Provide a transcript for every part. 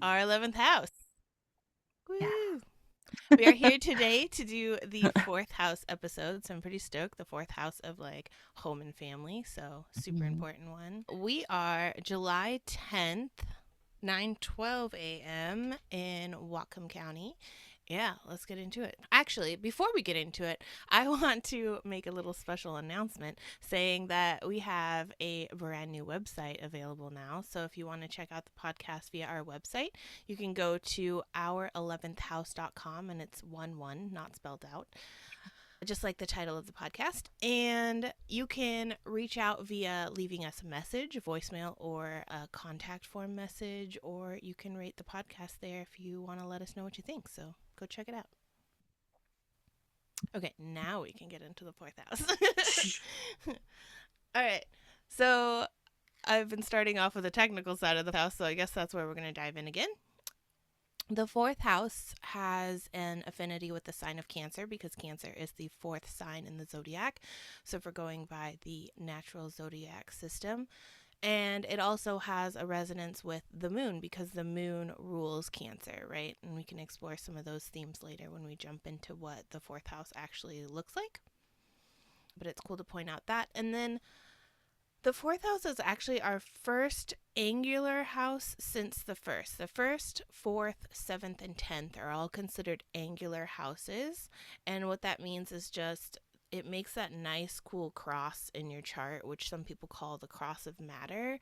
our 11th house. Yeah. Woo! We are here today to do the fourth house episode, so I'm pretty stoked. The fourth house of like home and family, so super Mhm. important one. We are July 10th, 9:12 a.m. in Whatcom County. Yeah, let's get into it. Actually, before we get into it, I want to make a little special announcement saying that we have a brand new website available now. So if you want to check out the podcast via our website, you can go to our11thhouse.com, and it's 1 1, not spelled out, just like the title of the podcast. And you can reach out via leaving us a message, a voicemail, or a contact form message, or you can rate the podcast there if you want to let us know what you think. So go check it out. Okay, now we can get into the fourth house. All right. So I've been starting off with the technical side of the house, so I guess that's where we're going to dive in again. The fourth house has an affinity with the sign of Cancer because Cancer is the fourth sign in the zodiac. So if we're going by the natural zodiac system, and it also has a resonance with the moon because the moon rules Cancer, right? And we can explore some of those themes later when we jump into what the fourth house actually looks like. But it's cool to point out that. And then the fourth house is actually our first angular house since the first. The first, fourth, seventh, and 10th are all considered angular houses. And what that means is just it makes that nice, cool cross in your chart, which some people call the cross of matter.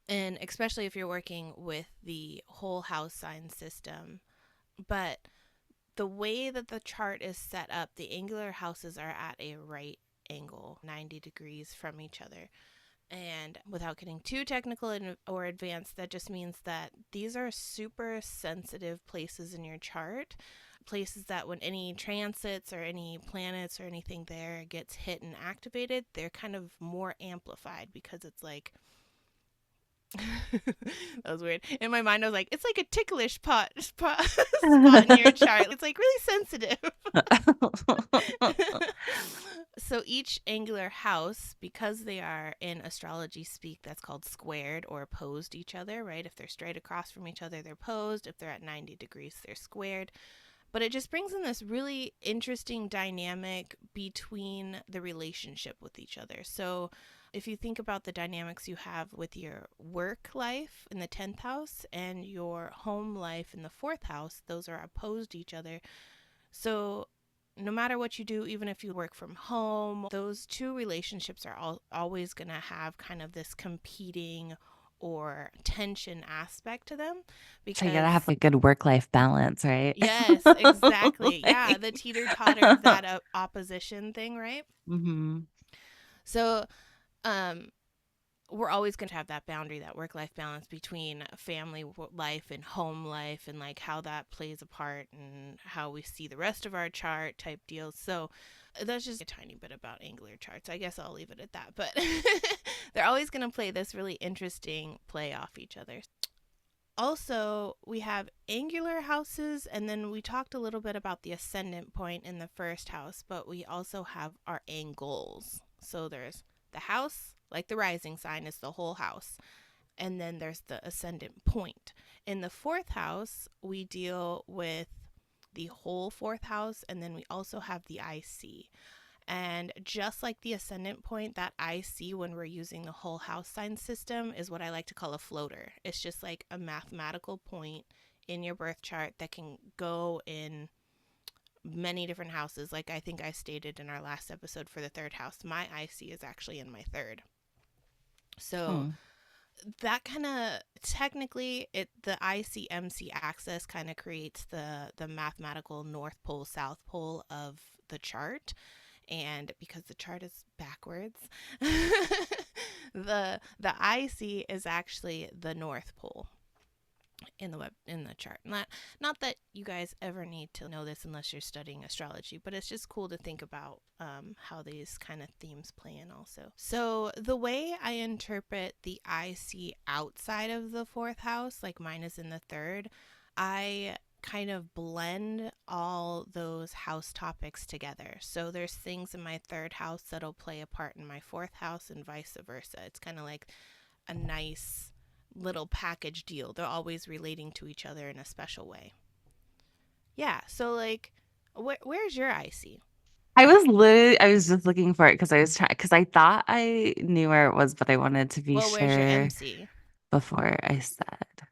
And especially if you're working with the whole house sign system. But the way that the chart is set up, the angular houses are at a right angle, 90 degrees from each other. And without getting too technical or advanced, that just means that these are super sensitive places in your chart. Places that when any transits or any planets or anything there gets hit and activated, they're kind of more amplified because it's like that was weird. In my mind, I was like, it's like a ticklish spot in your chart. It's like really sensitive. So each angular house, because they are in astrology speak, that's called squared or opposed each other, right? If they're straight across from each other, they're opposed. If they're at 90 degrees, they're squared. But it just brings in this really interesting dynamic between the relationship with each other. So if you think about the dynamics you have with your work life in the 10th house and your home life in the fourth house, those are opposed to each other. So no matter what you do, even if you work from home, those two relationships are always going to have kind of this competing or tension aspect to them So you gotta have because a good work-life balance, right? yes, exactly. Yeah, Like, the teeter-totter of that opposition thing, right? hmm So, um we're always going to have that boundary, that work-life balance between family life and home life, and like how that plays a part and how we see the rest of our chart type deals. So that's just a tiny bit about angular charts. I guess I'll leave it at that. But they're always going to play this really interesting play off each other. Also, we have angular houses, and then we talked a little bit about the ascendant point in the first house, but we also have our angles. So there's the house, like the rising sign, is the whole house, and then there's the ascendant point. In the fourth house, we deal with the whole fourth house, and then we also have the IC. And just like the ascendant point, that I see when we're using the whole house sign system is what I like to call a floater. It's just like a mathematical point in your birth chart that can go in many different houses. Like I think I stated in our last episode for the third house, my IC is actually in my third. So Hmm. that kind of technically the ICMC axis kind of creates the mathematical north pole south pole of the chart, and because the chart is backwards, the IC is actually the North Pole in the chart. Not that you guys ever need to know this unless you're studying astrology, but it's just cool to think about how these kind of themes play in also. So the way I interpret the IC outside of the fourth house, like mine is in the third, I kind of blend all those house topics together. So there's things in my third house that'll play a part in my fourth house and vice versa. It's kind of like a nice little package deal. They're always relating to each other in a special way. Yeah. So like, where's your IC? I was just looking for it because I was trying because I thought I knew where it was, but I wanted to be Well, where's your sure MC? before I said.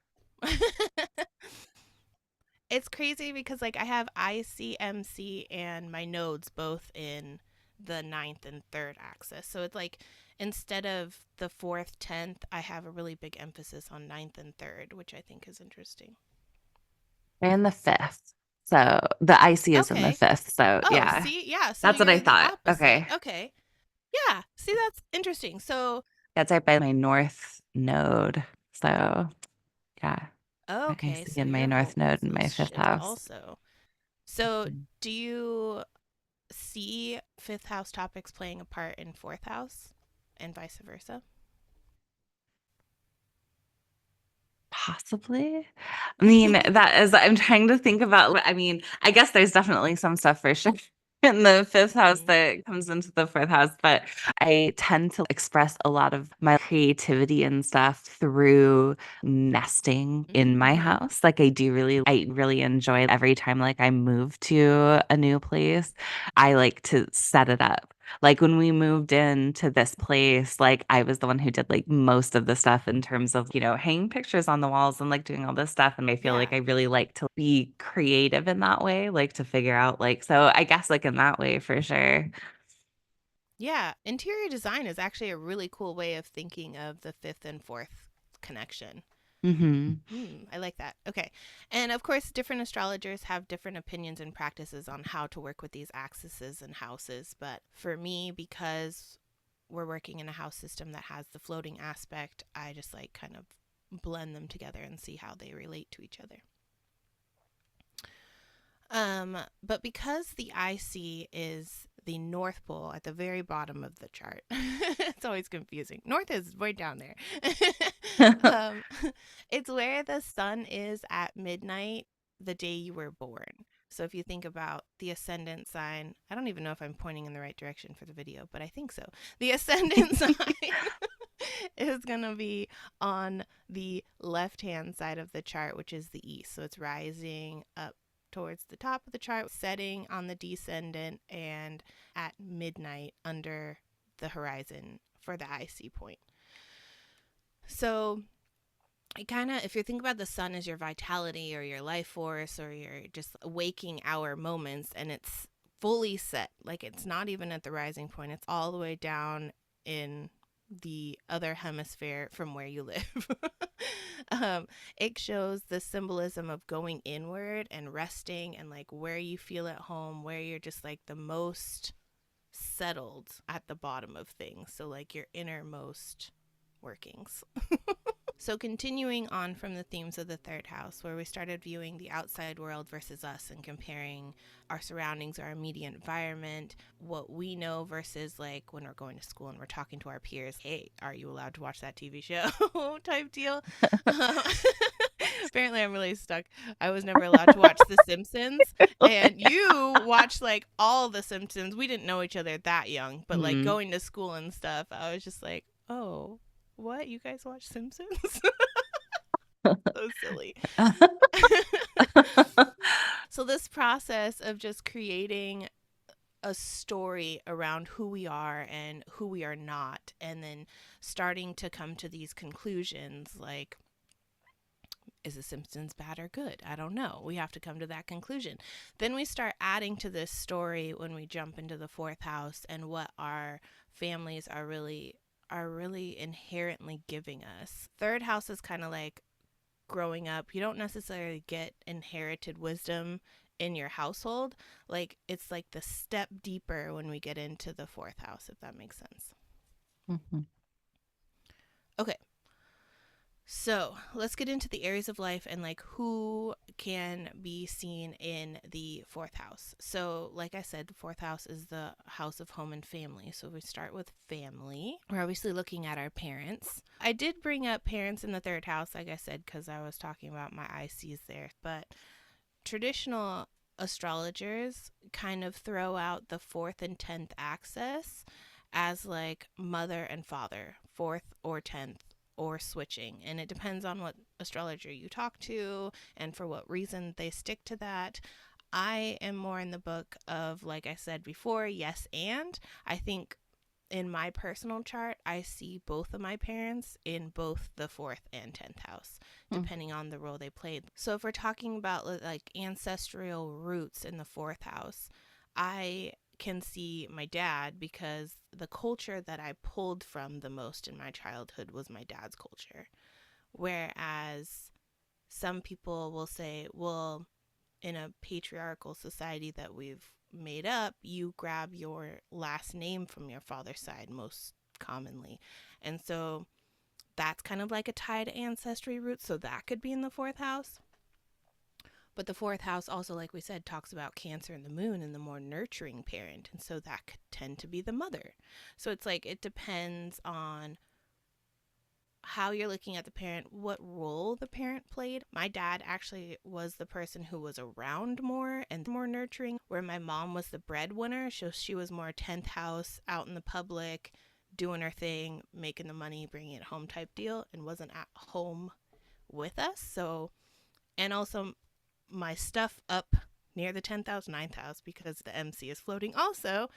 It's crazy because like I have ICMC and my nodes both in the ninth and third axis. So it's like instead of the fourth, 10th, I have a really big emphasis on ninth and third, which I think is interesting. And the fifth. So the IC is in the Okay. fifth. So Oh, yeah, see, yeah. So that's what I you're the thought. opposite. Okay. Okay. Yeah. See, that's interesting. So, That's right by my north node. So yeah, my okay. IC So in my your whole north node in my those fifth shift house. also. So, Mhm. do you see fifth house topics playing a part in fourth house and vice versa? Possibly. I mean, that is, I'm trying to think about, I mean, I guess there's definitely some stuff for sure in the fifth house Mm-hmm. that comes into the fourth house, but I tend to express a lot of my creativity and stuff through nesting in my Mm-hmm. house. Like I really enjoy every time like I move to a new place, I like to set it up. Like when we moved into this place, like I was the one who did like most of the stuff in terms of, hanging pictures on the walls and like doing all this stuff. And I feel Yeah. like I really like to be creative in that way, like to figure out like, so I guess like in that way for sure. Yeah. Interior design is actually a really cool way of thinking of the fifth and fourth connection. Hmm. I like that. Okay. And of course, different astrologers have different opinions and practices on how to work with these axes and houses. But for me, because we're working in a house system that has the floating aspect, I just like kind of blend them together and see how they relate to each other. But because the IC is the North Pole at the very bottom of the chart, it's always confusing. North is way down there. um, it's where the sun is at midnight the day you were born. So if you think about the ascendant sign, I don't even know if I'm pointing in the right direction for the video, but I think so. The ascendant sign is going to be on the left hand side of the chart, which is the east. So it's rising up towards the top of the chart, setting on the descendant, and at midnight under the horizon for the IC point. So it kind of, if you think about the sun as your vitality or your life force or your just waking hour moments, and it's fully set, like it's not even at the rising point, it's all the way down in the other hemisphere from where you live. um, it shows the symbolism of going inward and resting and like where you feel at home, where you're just like the most settled at the bottom of things. So, like your innermost workings. So, continuing on from the themes of the third house, where we started viewing the outside world versus us and comparing our surroundings, our immediate environment, what we know versus like when we're going to school and we're talking to our peers, hey, are you allowed to watch that TV show type deal? Um, apparently, I'm really stuck. I was never allowed to watch The Simpsons, and you watched like all The Simpsons. We didn't know each other that young, but like Hmm. going to school and stuff, I was just like, oh, what? You guys watch Simpsons? So silly. So, this process of just creating a story around who we are and who we are not, and then starting to come to these conclusions like, is The Simpsons bad or good? I don't know. We have to come to that conclusion. Then we start adding to this story when we jump into the fourth house and what our families are really inherently giving us. Third house is kind of like growing up. You don't necessarily get inherited wisdom in your household. Like it's like the step deeper when we get into the fourth house, if that makes sense. Hmm. Okay, so let's get into the areas of life and like who can be seen in the fourth house. So, like I said, the fourth house is the house of home and family. So, we start with family. We're obviously looking at our parents. I did bring up parents in the third house, like I said, because I was talking about my ICs there. But traditional astrologers kind of throw out the fourth and 10th axis as like mother and father, fourth or 10th or switching. And it depends on what astrologer you talk to and for what reason they stick to that. I am more in the book of, like I said before, yes, and I think in my personal chart, I see both of my parents in both the fourth and 10th house, depending on the role they played. So if we're talking about like ancestral roots in the fourth house, I can see my dad because the culture that I pulled from the most in my childhood was my dad's culture. Whereas some people will say, well, in a patriarchal society that we've made up, you grab your last name from your father's side most commonly. And so that's kind of like a tie to ancestry roots. So that could be in the fourth house. But the fourth house also, like we said, talks about Cancer and the moon and the more nurturing parent. And so that could tend to be the mother. So it's like it depends on how you're looking at the parent, what role the parent played. My dad actually was the person who was around more and more nurturing, where my mom was the breadwinner. So she was more 10th house, out in the public, doing her thing, making the money, bringing it home type deal, and wasn't at home with us. So, and also my stuff up near the 10th house, 9th house, because the MC is floating also,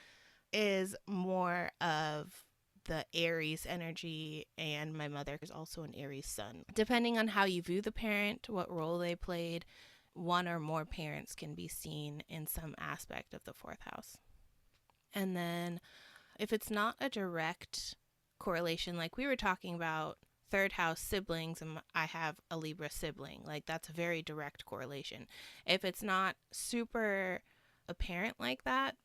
is more of the Aries energy, and my mother is also an Aries sun. Depending on how you view the parent, what role they played, one or more parents can be seen in some aspect of the fourth house. And then if it's not a direct correlation, like we were talking about third house siblings, and I have a Libra sibling, like that's a very direct correlation. If it's not super apparent like that,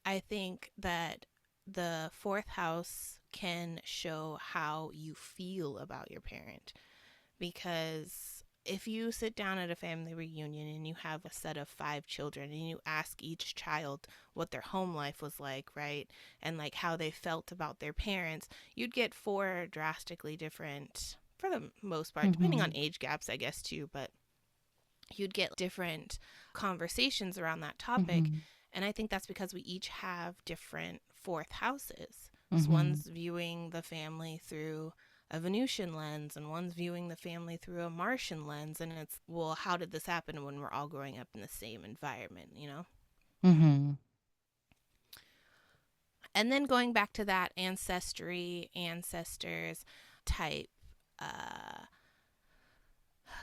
I think that the fourth house can show how you feel about your parent. Because if you sit down at a family reunion and you have a set of 5 children and you ask each child what their home life was like, right? And like how they felt about their parents, you'd get 4 drastically different, for the most part, depending Mm-hmm. on age gaps, I guess, too, but you'd get different conversations around that topic. Mm-hmm. And I think that's because we each have different fourth houses. So Mm-hmm. one's viewing the family through a Venusian lens, and one's viewing the family through a Martian lens. And it's, well, how did this happen when we're all growing up in the same environment, you know? Mm-hmm. And then going back to that ancestry, ancestors type uh,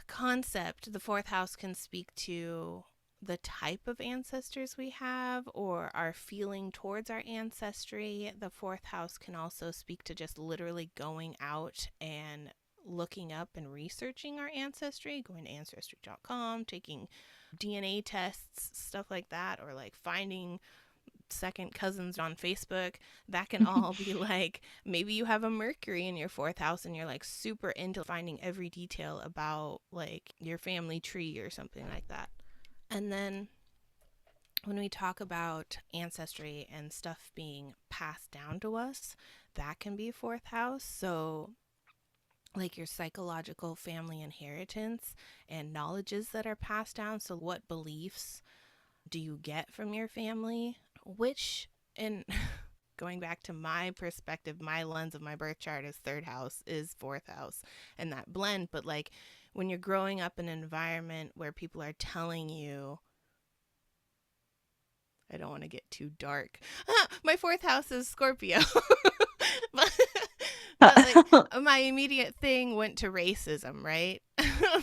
concept, the fourth house can speak to the type of ancestors we have or our feeling towards our ancestry. The fourth house can also speak to just literally going out and looking up and researching our ancestry, going to ancestry.com, taking DNA tests, stuff like that, or like finding second cousins on Facebook. That can all be like, maybe you have a Mercury in your fourth house and you're like super into finding every detail about like your family tree or something like that. And then when we talk about ancestry and stuff being passed down to us, that can be fourth house. So like your psychological family inheritance and knowledges that are passed down. So what beliefs do you get from your family? Which, in going back to my perspective, my lens of my birth chart is third house, is fourth house, and that blend. But like when you're growing up in an environment where people are telling you, I don't want to get too dark. My fourth house is Scorpio. but, but like my immediate thing went to racism, right?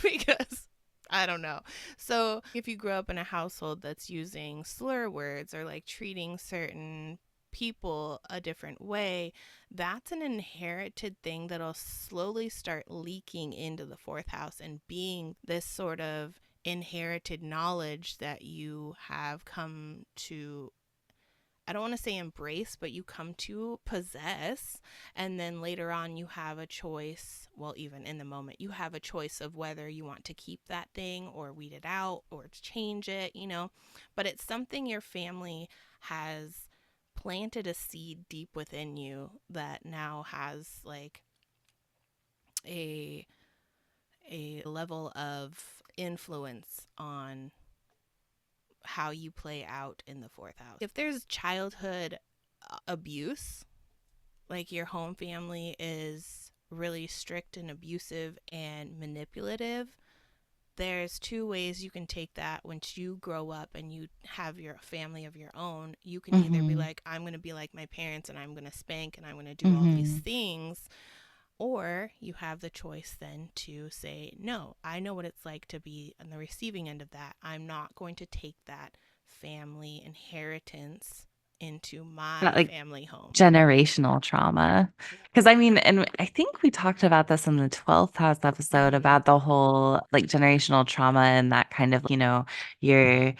Because I don't know. So if you grow up in a household that's using slur words or like treating certain people a different way, that's an inherited thing that'll slowly start leaking into the fourth house and being this sort of inherited knowledge that you have come to, I don't want to say embrace, but you come to possess. And then later on, you have a choice. Well, even in the moment, you have a choice of whether you want to keep that thing or weed it out or to change it, you know. But it's something your family has planted a seed deep within you that now has like a a level of influence on how you play out in the fourth house. If there's childhood abuse, like your home family is really strict and abusive and manipulative, there's two ways you can take that. Once you grow up and you have your family of your own, you can either be Mm-hmm. like, I'm going to be like my parents and I'm going to spank and I'm going to do all these Mm-hmm. things. Or you have the choice then to say, no, I know what it's like to be on the receiving end of that. I'm not going to take that family inheritance into Not my like family home. generational trauma. Because I mean, and I think we talked about this in the 12th house episode Mm-hmm. about the whole like generational trauma and that kind of, your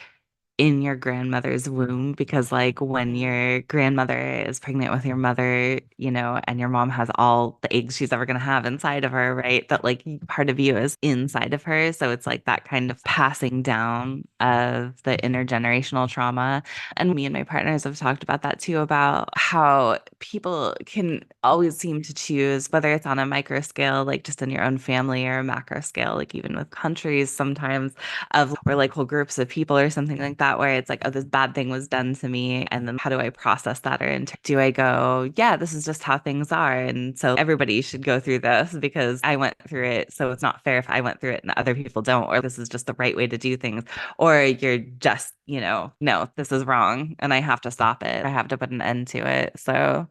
in your grandmother's womb because like when Mm-hmm. your grandmother is pregnant with your mother, and your mom has all the eggs she's ever going to have inside of her, right? That like part of you is inside of her. So it's like that kind of passing down of the intergenerational trauma. And me and my partners have talked about that too, about how people can always seem to choose, whether it's on a micro scale, like just in your own family, or a macro scale, like even with countries sometimes, of or like whole groups of people or something like that, where it's like, oh, this bad thing was done to me. And then how do I process that? Or do I go, yeah, this is just how things are. And so everybody should go through this because I went through it. So it's not fair if I went through it and other people don't, or this is just the right way to do things. Or you're just, no, this is wrong and I have to stop it. I have to put an end to it. So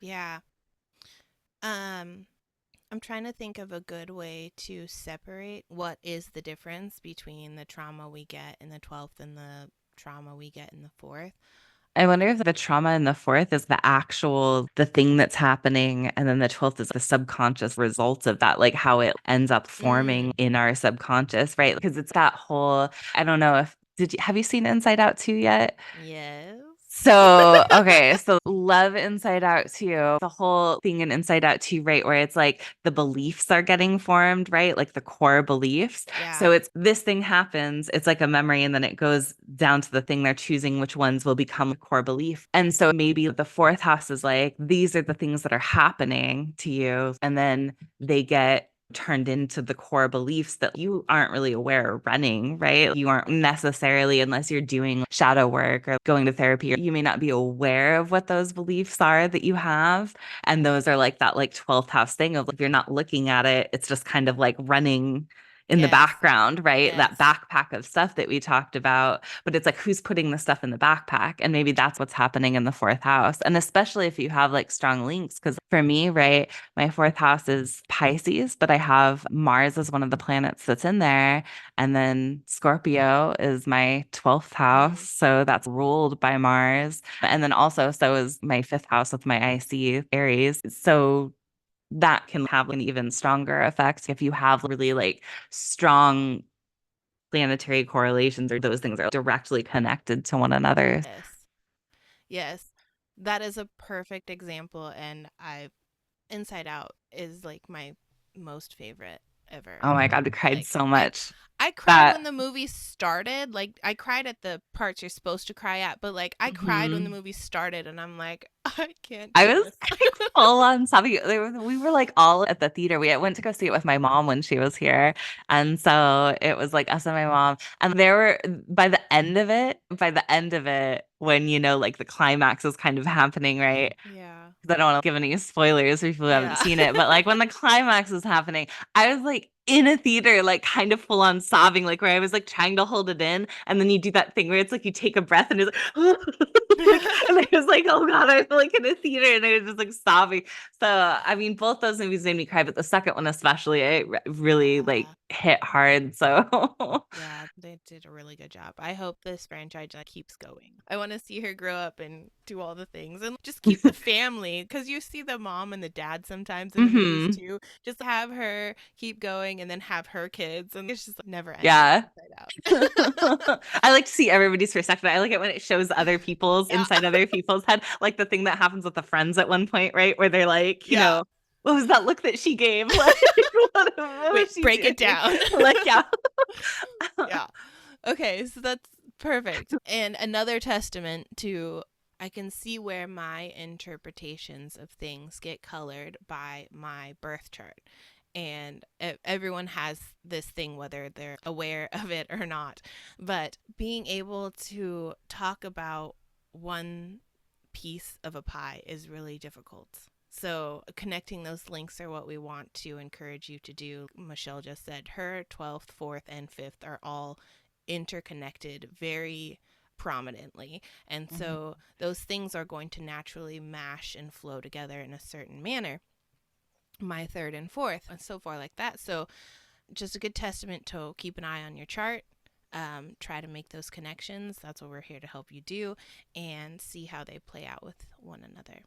Yeah. I'm trying to think of a good way to separate what is the difference between the trauma we get in the 12th and the trauma we get in the fourth. I wonder if the trauma in the fourth is the thing that's happening. And then the 12th is the subconscious results of that, like how it ends up forming Mm, in our subconscious, right? Because it's that whole, I don't know if, have you seen Inside Out 2 yet? yes. So, okay, so love Inside Out too. The whole thing in Inside Out too, right? Where it's like the beliefs are getting formed, right? Like the core beliefs. So Yeah. it's this thing happens, it's like a memory, and then it goes down to the thing they're choosing which ones will become a core belief. And so maybe the fourth house is like, these are the things that are happening to you. And then they get turned into the core beliefs that you aren't really aware of running, right? You aren't necessarily, unless you're doing shadow work or going to therapy, you may not be aware of what those beliefs are that you have. And those are like that like 12th house thing of, if you're not looking at it, it's just kind of like running in the Yes. background, right? That Yes. backpack of stuff that we talked about. But it's like, who's putting the stuff in the backpack? And maybe that's what's happening in the fourth house. And especially if you have like strong links, because for me, right, my fourth house is Pisces, but I have Mars as one of the planets that's in there. And then Scorpio is my 12th house. Mm, So that's ruled by Mars. And then also, so is my fifth house with my IC Aries. So that can have an even stronger effect if you have really like strong planetary correlations, or those things are directly connected to one another. yes. Yes. That is a perfect example. And Inside Out is like my most favorite ever. Oh my God, we cried Like, so I much. I cried when That the movie started. Like, I cried at the parts you're supposed to cry at, but like I cried when the mhm. movie started and I'm like, I can't I do was this. like full on sobbing. We were like all at the theater. We went to go see it with my mom when she was here. And so it was like us and my mom. And there were, by the end of it, when, like the climax is kind of happening, right? Yeah. 'Cause I don't want to give any spoilers for people who haven't Yeah. seen it, but like when the climax was happening, I was like in a theater, like kind of full on sobbing, like where I was like trying to hold it in. And then you do that thing where it's like you take a breath and it's like, like, and I was like, oh God, I feel like in a theater, and I was just like sobbing. So, I mean, both those movies made me cry, but the second one especially, it really like Yeah. hit hard. So, Yeah, they did a really good job. I hope this franchise keeps going. I want to see her grow up and do all the things and just keep the family because you see the mom and the dad sometimes in the movies hmm too. Just have her keep going and then have her kids, and it's just like, never ending yeah. inside out. I like to see everybody's perspective. I like it when it shows other people's Yeah. inside other people's head, like the thing that happens with the friends at one point, right? Where they're like, Yeah. what was that look that she gave? Like, what Wait, was she break it doing? down. Like, yeah. Yeah. Okay, so that's perfect. And another testament to I can see where my interpretations of things get colored by my birth chart. And everyone has this thing, whether they're aware of it or not. But being able to talk about one piece of a pie is really difficult So connecting those links are what we want to encourage you to do. Michelle just said her 12th, 4th, and 5th are all interconnected very prominently. And Mhm. so those things are going to naturally mash and flow together in a certain manner. My 3rd and 4th, and so far like that. So just a good testament to keep an eye on your chart. Try to make those connections. That's what we're here to help you do, and see how they play out with one another.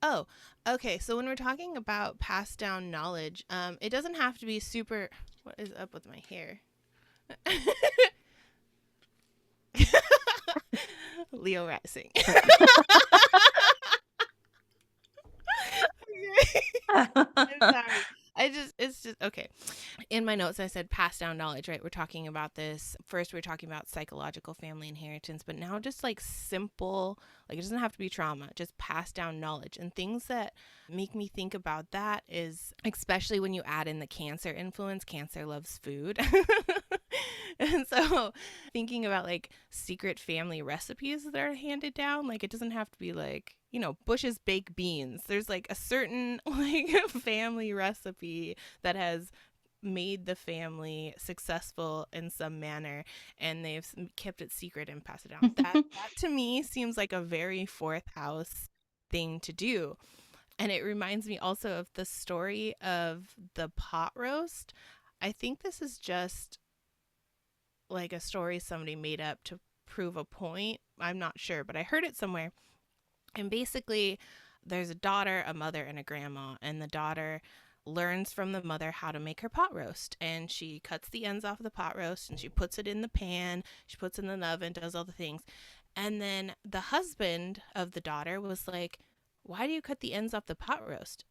Oh, okay. So when we're talking about passed down knowledge, it doesn't have to be super. What is up with my hair? Leo rising. Okay. I'm sorry. It's just okay. In my notes, I said pass down knowledge, right? We're talking about this. First, we're talking about psychological family inheritance, but now just like simple, like it doesn't have to be trauma, just pass down knowledge. And things that make me think about that is especially when you add in the Cancer influence. Cancer loves food. And so thinking about like secret family recipes that are handed down, like it doesn't have to be like, Bush's baked beans. There's like a certain like family recipe that has made the family successful in some manner, and they've kept it secret and passed it down. That to me seems like a very fourth house thing to do. And it reminds me also of the story of the pot roast. I think this is just like a story somebody made up to prove a point. I'm not sure, but I heard it somewhere. And basically, there's a daughter, a mother, and a grandma. And the daughter learns from the mother how to make her pot roast. And she cuts the ends off of the pot roast and she puts it in the pan. She puts it in the oven, does all the things. And then the husband of the daughter was like, "Why do you cut the ends off the pot roast?"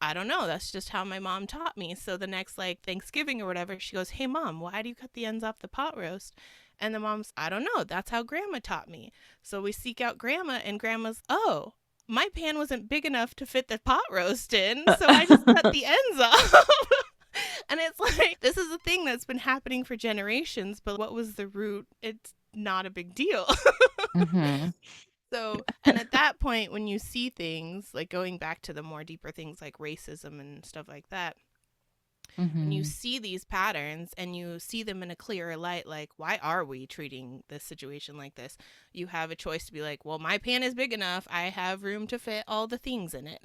"I don't know. That's just how my mom taught me." So the next like Thanksgiving or whatever, she goes, "Hey mom, why do you cut the ends off the pot roast?" And the mom's, "I don't know. That's how grandma taught me." So we seek out grandma, and grandma's, "Oh, my pan wasn't big enough to fit the pot roast in, so I just cut the ends off." And it's like, this is a thing that's been happening for generations, but what was the root? It's not a big deal. Mhm. So, and at that point, when you see things like going back to the more deeper things like racism and stuff like that, when you Mhm. see these patterns and you see them in a clearer light, like, why are we treating this situation like this? You have a choice to be like, well, my pan is big enough. I have room to fit all the things in it.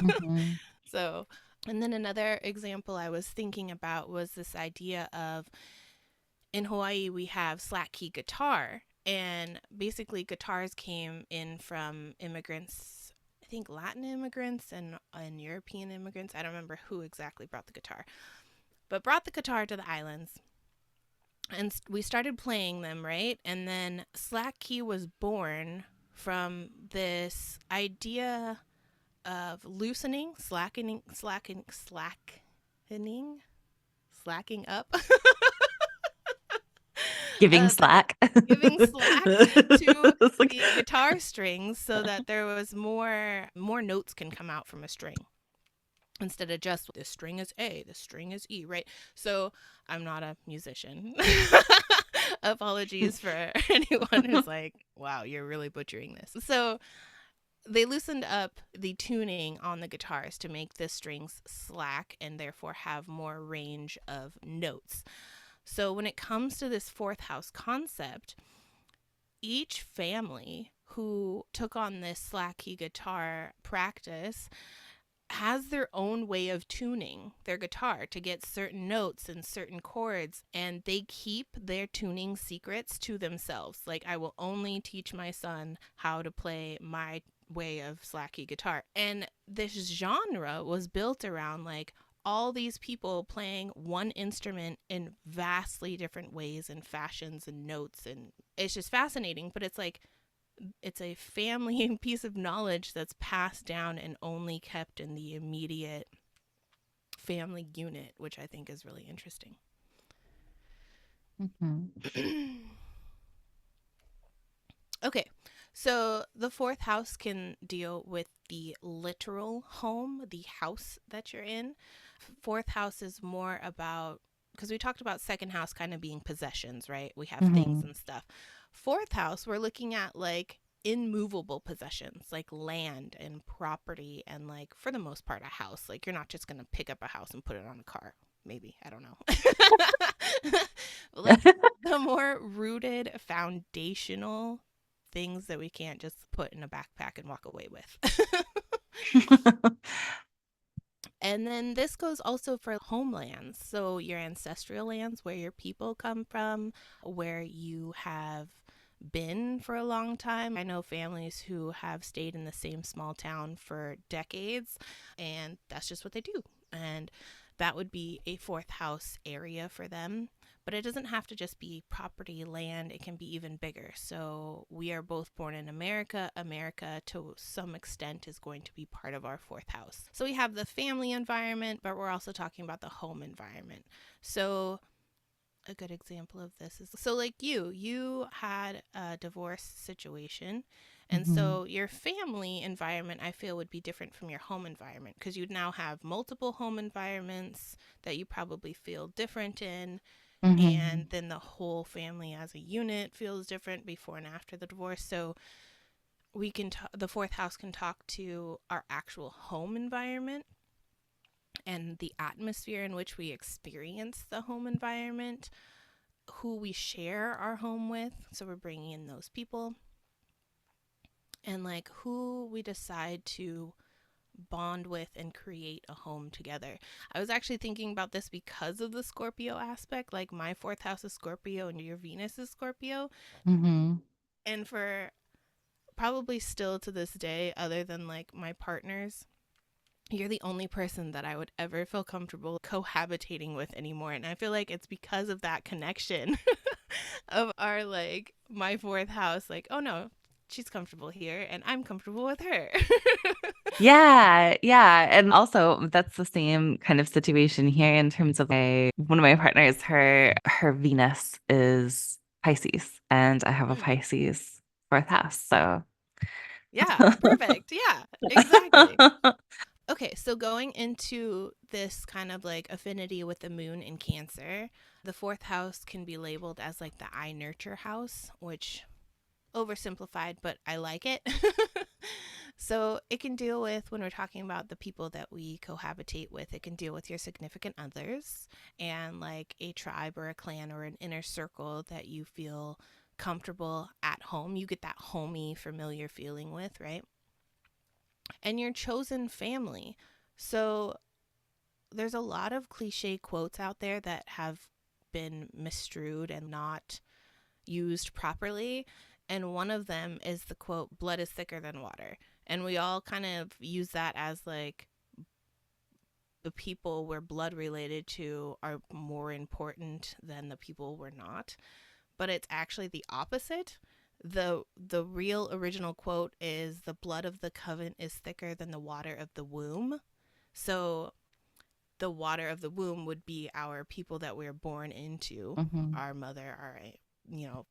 Mhm. So, and then another example I was thinking about was this idea of in Hawaii, we have slack key guitar. And basically, guitars came in from immigrants, I think Latin immigrants and European immigrants. I don't remember who exactly brought the guitar, but brought the guitar to the islands. And we started playing them, right? And then slack key was born from this idea of loosening, slacking up. Giving The slack. giving slack to It's like the guitar strings so that there was more notes can come out from a string instead of just this string is A, this string is E, right? So I'm not a musician. Apologies for anyone who's like, wow, you're really butchering this. So they loosened up the tuning on the guitars to make the strings slack and therefore have more range of notes. So when it comes to this fourth house concept, each family who took on this slack key guitar practice has their own way of tuning their guitar to get certain notes and certain chords, and they keep their tuning secrets to themselves. Like, I will only teach my son how to play my way of slack key guitar. And this genre was built around like all these people playing one instrument in vastly different ways and fashions and notes, and it's just fascinating. But it's like it's a family piece of knowledge that's passed down and only kept in the immediate family unit, which I think is really interesting. Mhm. Okay, so the fourth house can deal with the literal home, the house that you're in. Fourth house is more about, because we talked about second house kind of being possessions, right? We have things Mhm. and stuff. Fourth house, we're looking at like immovable possessions like land and property and, like, for the most part, a house. Like, you're not just going to pick up a house and put it on a car. Maybe, I don't know. Like, the more rooted foundational things that we can't just put in a backpack and walk away with. And then this goes also for homelands. So your ancestral lands, where your people come from, where you have been for a long time. I know families who have stayed in the same small town for decades, and that's just what they do. And that would be a fourth house area for them. But it doesn't have to just be property, land, it can be even bigger. So we are both born in America. America, to some extent, is going to be part of our fourth house. So we have the family environment, but we're also talking about the home environment. So a good example of this is, so like you had a divorce situation, and Mhm. so your family environment, I feel, would be different from your home environment, because you'd now have multiple home environments that you probably feel different in, and Mhm. then the whole family as a unit feels different before and after the divorce. So the fourth house can talk to our actual home environment and the atmosphere in which we experience the home environment, who we share our home with. So we're bringing in those people, and like who we decide to bond with and create a home together. I was actually thinking about this because of the Scorpio aspect. Like, my fourth house is Scorpio and your Venus is Scorpio. Mhm. And for probably still to this day, other than like my partners, you're the only person that I would ever feel comfortable cohabitating with anymore. And I feel like it's because of that connection of our, like, my fourth house. Like, oh no, she's comfortable here and I'm comfortable with her. Yeah, yeah. And also that's the same kind of situation here in terms of one of my partners, her Venus is Pisces and I have a Mm, Pisces fourth house. So yeah, perfect. Yeah, exactly. Okay, so going into this kind of like affinity with the moon in Cancer, the fourth house can be labeled as like the I nurture house, which, oversimplified, but I like it. So it can deal with, when we're talking about the people that we cohabitate with, it can deal with your significant others and like a tribe or a clan or an inner circle that you feel comfortable at home. You get that homey, familiar feeling with, right? And your chosen family. So there's a lot of cliche quotes out there that have been misstrued and not used properly. And one of them is the quote, blood is thicker than water. And we all kind of use that as like the people we're blood related to are more important than the people we're not. But it's actually the opposite. The real original quote is, the blood of the covenant is thicker than the water of the womb. So the water of the womb would be our people that we're born into, Mhm. our mother, our,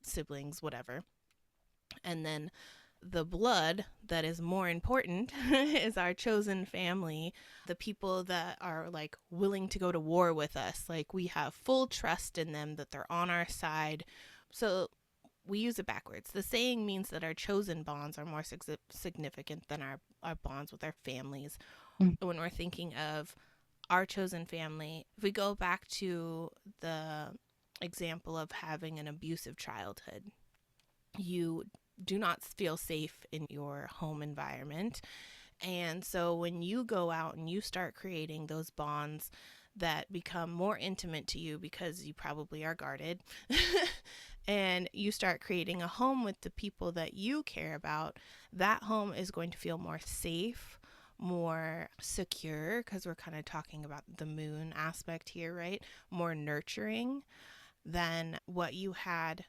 siblings, whatever. And then the blood that is more important is our chosen family, the people that are like willing to go to war with us. Like, we have full trust in them that they're on our side. So we use it backwards. The saying means that our chosen bonds are more significant than our bonds with our families. Mhm. When we're thinking of our chosen family, if we go back to the example of having an abusive childhood, you do not feel safe in your home environment. And so when you go out and you start creating those bonds that become more intimate to you because you probably are guarded, and you start creating a home with the people that you care about, that home is going to feel more safe, more secure, because we're kind of talking about the moon aspect here, right? More nurturing than what you had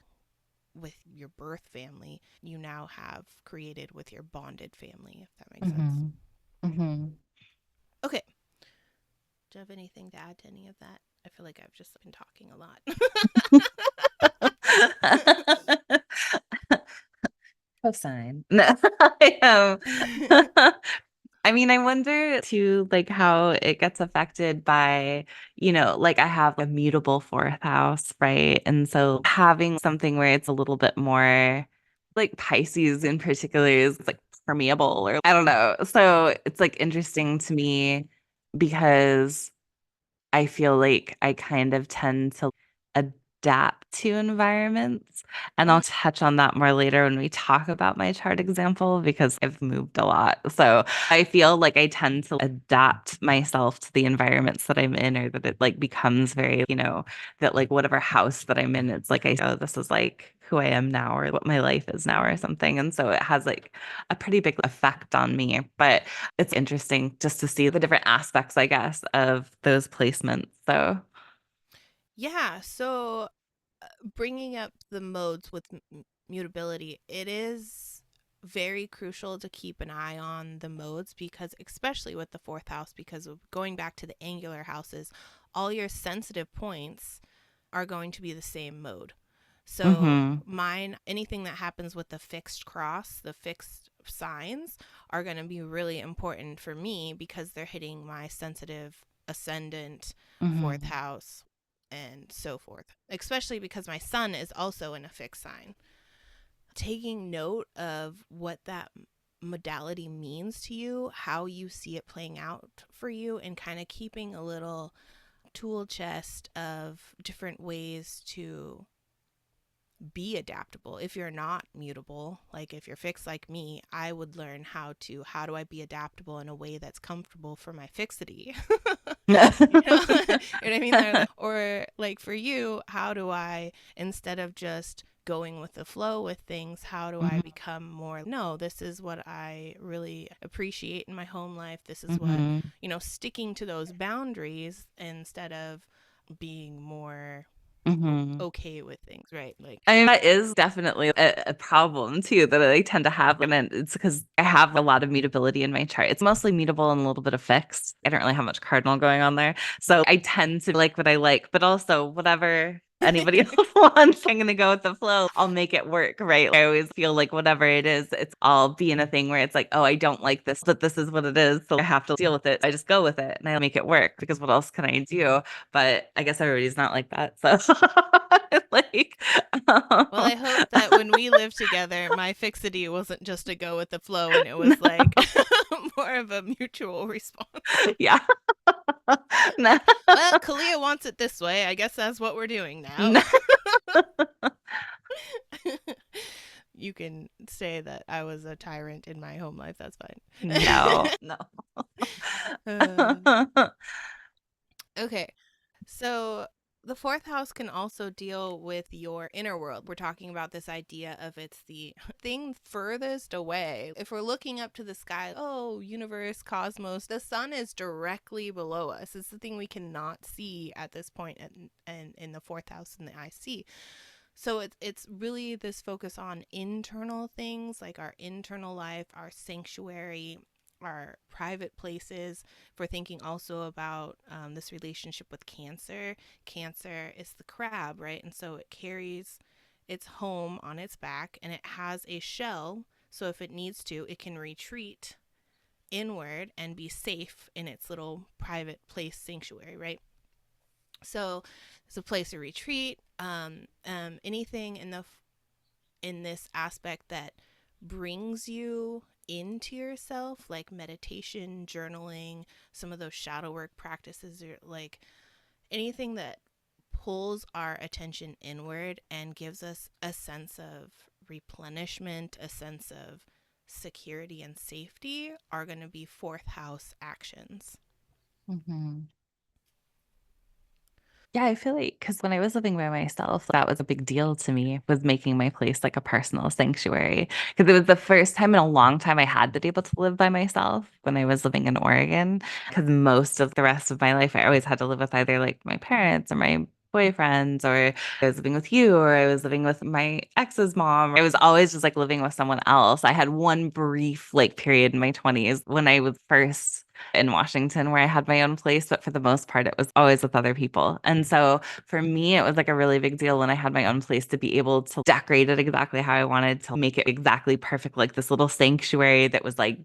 with your birth family, you now have created with your bonded family, if that makes sense. Mhm. Mhm. Okay. Do you have anything to add to any of that? I feel like I've just been talking a lot. Cosine. No, I I mean, I wonder too, like how it gets affected by, like I have a mutable fourth house, right? And so having something where it's a little bit more like Pisces in particular is like permeable or I don't know. So it's like interesting to me because I feel like I kind of tend to adapt to environments. And I'll Mhm. touch on that more later when we talk about my chart example because I've moved a lot. So I feel like I tend to adapt myself to the environments that I'm in, or that it like becomes very, that like whatever house that I'm in, it's like oh, this is like who I am now or what my life is now or Mhm. something. And so it has like a pretty big effect on me. But it's interesting just to see the different aspects, I guess, of those placements. So, Yeah, so bringing up the modes with mutability, it is very crucial to keep an eye on the modes because, especially with the fourth house, because of going back to the angular houses, all your sensitive points are going to be the same mode. So, mm-hmm, mine, anything that happens with the fixed cross, the fixed signs, are going to be really important for me because they're hitting my sensitive ascendant, fourth mm-hmm, house, and so forth, especially because my sun is also in a fixed sign. Taking note of what that modality means to you, how you see it playing out for you, and kind of keeping a little tool chest of different ways to be adaptable. If you're not mutable, like if you're fixed like me, I would learn how do I be adaptable in a way that's comfortable for my fixity. You know, you know what I mean? Or like for you, how do I, instead of just going with the flow with things, how do I mm-hmm, become more, no, this is what I really appreciate in my home life. This is what, mm-hmm, sticking to those boundaries instead of being more mm-hmm. okay with things, right? Like, I mean, that is definitely a problem too that I tend to have. And it's because I have a lot of mutability in my chart. It's mostly mutable and a little bit of fixed. I don't really have much cardinal going on there. So I tend to like what I like, but also whatever anybody else wants, I'm going to go with the flow. I'll make it work, right? I always feel like whatever it is, it's all being a thing where it's like, oh, I don't like this, but this is what it is. So I have to deal with it. I just go with it and I make it work because what else can I do? But I guess everybody's not like that. So like, well, I hope that when we live together, my fixity wasn't just to go with the flow and it no, was like more of a mutual response. yeah, no, Like, well, Kalia wants it this way. I guess that's what we're doing now. no, You can say that I was a tyrant in my home life. That's no, fine. no. uh, okay. So the fourth house can also deal with your inner world. We're talking about this idea of it's the thing furthest away. If we're looking up to the sky, oh, universe, cosmos, the sun is directly below us. It's the thing we cannot see at this point and in the fourth house in the IC. So it's really this focus on internal things like our internal life, our sanctuary, our private places. For thinking also about this relationship with Cancer. Cancer is the crab, right? And so it carries its home on its back and it has a shell. So if it needs to, it can retreat inward and be safe in its little private place sanctuary, right? So it's a place of retreat. Anything in this aspect that brings you into yourself, like meditation, journaling, some of those shadow work practices, or like anything that pulls our attention inward and gives us a sense of replenishment, a sense of security and safety, are going to be fourth house actions. Mhm. Yeah, I feel like because when I was living by myself, that was a big deal to me, was making my place like a personal sanctuary. Because it was the first time in a long time I had been able to live by myself when I was living in Oregon. Because most of the rest of my life, I always had to live with either like my parents or my boyfriends, or I was living with you, or I was living with my ex's mom. I was always just like living with someone else. I had one brief like period in my 20s when I was first in Washington where I had my own place, but for the most part, it was always with other people. And so for me, it was like a really big deal when I had my own place to be able to decorate it exactly how I wanted, to make it exactly perfect, like this little sanctuary that was like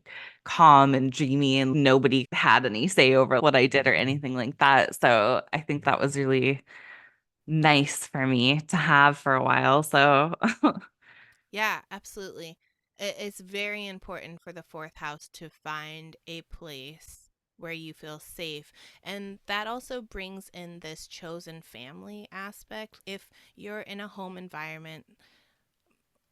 calm and dreamy, and nobody had any say over what I did or anything like that. So I think that was really nice for me to have for a while. So Yeah, absolutely. It's very important for the fourth house to find a place where you feel safe. And that also brings in this chosen family aspect. If you're in a home environment,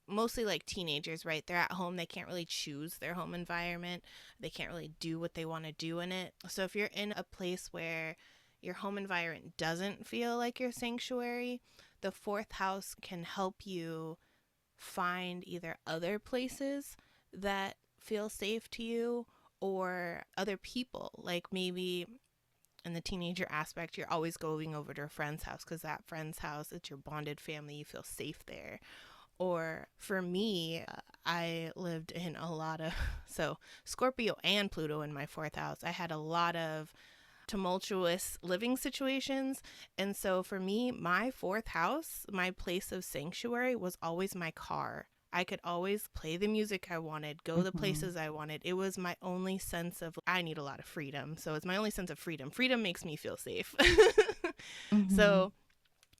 mostly like teenagers, right? They're at home, they can't really choose their home environment, they can't really do what they want to do in it. So if you're in a place where your home environment doesn't feel like your sanctuary, the fourth house can help you find either other places that feel safe to you or other people. Like maybe in the teenager aspect, you're always going over to a friend's house because that friend's house, it's your bonded family, you feel safe there. Or for me, I lived in a lot of, so Scorpio and Pluto in my fourth house. I had a lot of tumultuous living situations. And so for me, my fourth house, my place of sanctuary was always my car. I could always play the music I wanted, go the Mm-hmm. places I wanted. It was my only sense of, I need a lot of freedom. So it's my only sense of freedom. Freedom makes me feel safe. Mm-hmm. So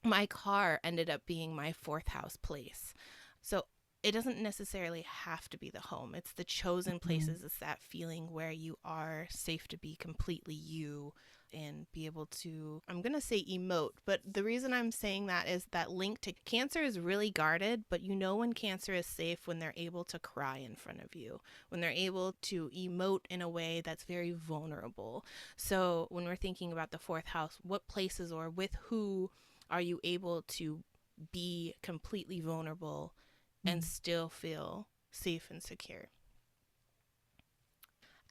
my car ended up being my fourth house place. So it doesn't necessarily have to be the home. It's the chosen Mm-hmm. places. It's that feeling where you are safe to be completely you and be able to, I'm going to say emote, but the reason I'm saying that is that link to Cancer is really guarded, but you know when Cancer is safe when they're able to cry in front of you, when they're able to emote in a way that's very vulnerable. So when we're thinking about the fourth house, what places or with who are you able to be completely vulnerable and still feel safe and secure?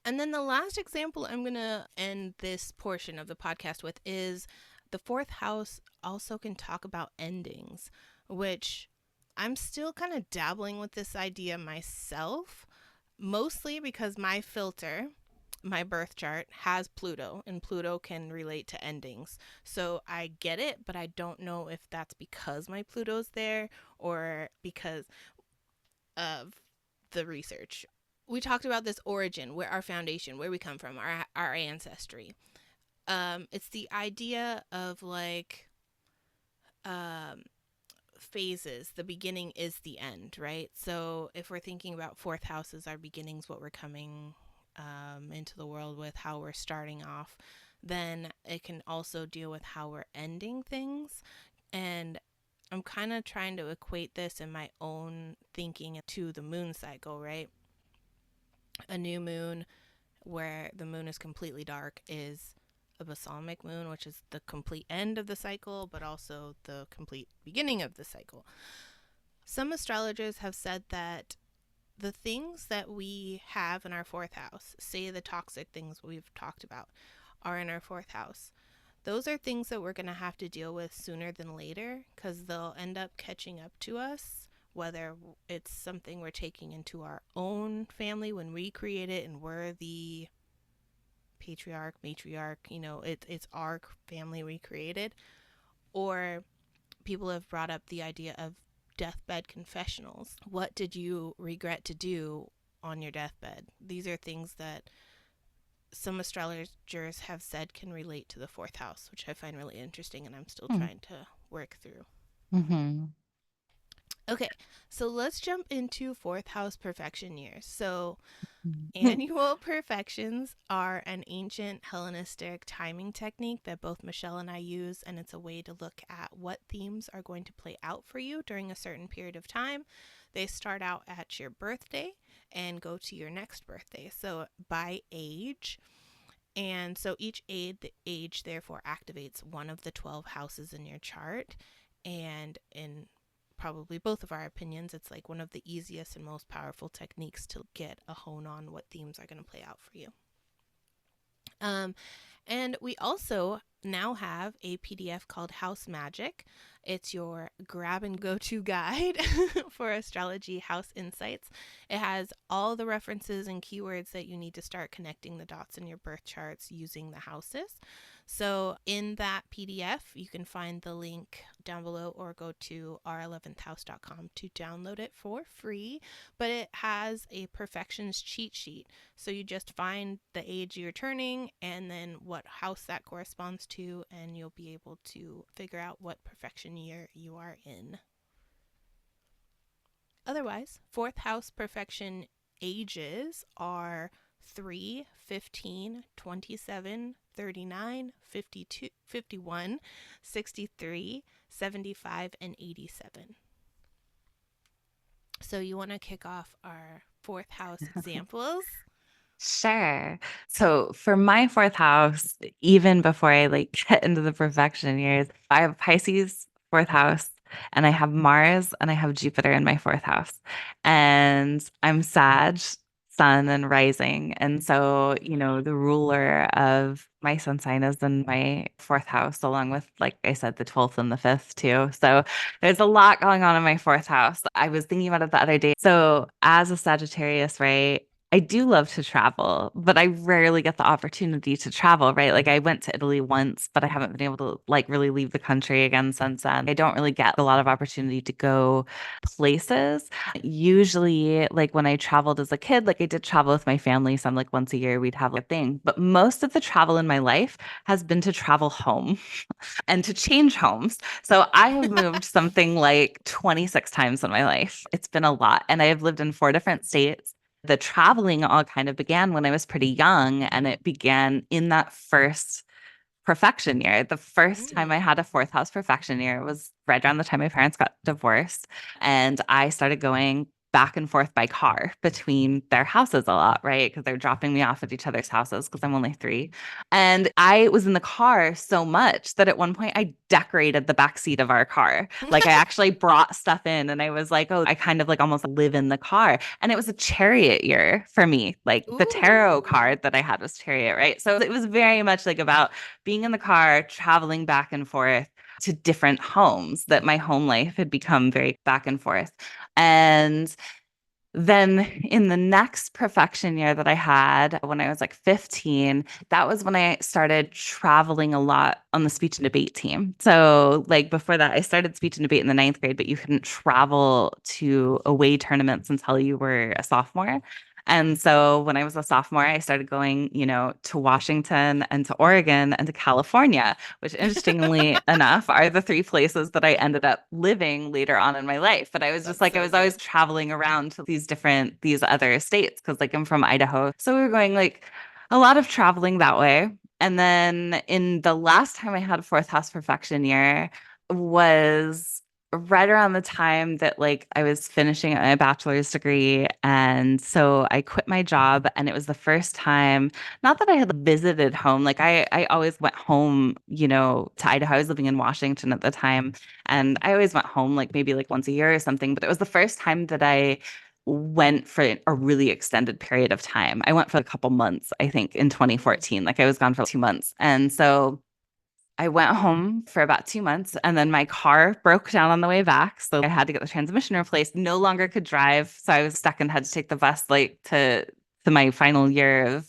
And then the last example I'm going to end this portion of the podcast with is the fourth house also can talk about endings, which I'm still kind of dabbling with this idea myself, mostly because my filter, my birth chart, has Pluto, and Pluto can relate to endings. So I get it, but I don't know if that's because my Pluto's there or because of the research. We talked about this origin, where our foundation, where we come from, our ancestry. It's the idea of like um, phases. The beginning is the end, right? So if we're thinking about fourth house as our beginnings, what we're coming into the world with, how we're starting off, then it can also deal with how we're ending things. And I'm kind of trying to equate this in my own thinking to the moon cycle, right? A new moon where the moon is completely dark is a balsamic moon, which is the complete end of the cycle, but also the complete beginning of the cycle. Some astrologers have said that the things that we have in our fourth house, say the toxic things we've talked about, are in our fourth house. Those are things that we're going to have to deal with sooner than later because they'll end up catching up to us, whether it's something we're taking into our own family when we create it and we're the patriarch, matriarch, it's our family we created, or people have brought up the idea of deathbed confessionals. What did you regret to do on your deathbed? These are things that some astrologers have said can relate to the fourth house, which I find really interesting and I'm still trying to work through. Mm-hmm. Okay, so let's jump into fourth house perfection years. So, Mm-hmm. annual perfections are an ancient Hellenistic timing technique that both Michelle and I use, and it's a way to look at what themes are going to play out for you during a certain period of time. They start out at your birthday and go to your next birthday. So, by age, and so each age therefore activates one of the 12 houses in your chart. And in probably both of our opinions, it's like one of the easiest and most powerful techniques to get a hone on what themes are going to play out for you. Um, and we also now have a PDF called House Magic. It's your grab and go to guide for astrology house insights. It has all the references and keywords that you need to start connecting the dots in your birth charts using the houses. So, in that PDF, you can find the link down below or go to r11thhouse.com to download it for free. But it has a perfections cheat sheet. So you just find the age you're turning and then what house that corresponds to, and you'll be able to figure out what perfection year you are in. Otherwise, fourth house perfection ages are 3, 15, 27, 39, 52, 51, 63, 75, and 87. So you want to kick off our fourth house examples? Sure. So for my fourth house, even before I like get into the perfection years, I have Pisces fourth house and I have Mars and I have Jupiter in my fourth house. And I'm Sag, sun and rising. And so, the ruler of my sun sign is in my fourth house, along with, like I said, the 12th and the fifth too. So there's a lot going on in my fourth house. I was thinking about it the other day. So as a Sagittarius, right? I do love to travel, but I rarely get the opportunity to travel, right? Like I went to Italy once, but I haven't been able to like really leave the country again since then. I don't really get a lot of opportunity to go places. Usually, like when I traveled as a kid, like I did travel with my family, some like once a year we'd have a thing. But most of the travel in my life has been to travel home and to change homes. So I have moved something like 26 times in my life. It's been a lot. And I have lived in 4 different states. The traveling all kind of began when I was pretty young, and it began in that first perfection year. The first time I Mm. had a fourth house perfection year was right around the time my parents got divorced. And I started going back and forth by car between their houses a lot, right? Because they're dropping me off at each other's houses because I'm only three. And I was in the car so much that at one point I decorated the back seat of our car. Like I actually brought stuff in and I was like, oh, I kind of like almost live in the car. And it was a chariot year for me. Like the tarot Ooh. card that I had was chariot, right? So it was very much like about being in the car, traveling back and forth to different homes that my home life had become very back and forth. And then in the next perfection year that I had when I was like 15, that was when I started traveling a lot on the speech and debate team. So, like before that, I started speech and debate in the ninth grade, but you couldn't travel to away tournaments until you were a sophomore. And so when I was a sophomore, I started going, to Washington and to Oregon and to California, which interestingly enough are the 3 places that I ended up living later on in my life. But I was just That's like, I so was always good. traveling around to these other states because like I'm from Idaho. So we were going like a lot of traveling that way. And then in the last time I had a fourth house perfection year was right around the time that like I was finishing my bachelor's degree. And so I quit my job and it was the first time, not that I had visited home, like I always went home, to Idaho. I was living in Washington at the time. And I always went home like maybe like once a year or something. But it was the first time that I went for a really extended period of time. I went for a couple months, I think, in Mm. 2014. Like I was gone for 2 months. And so I went home for about 2 months and then my car broke down on the way back. So I had to get the transmission replaced, no longer could drive. So I was stuck and had to take the bus like to my final year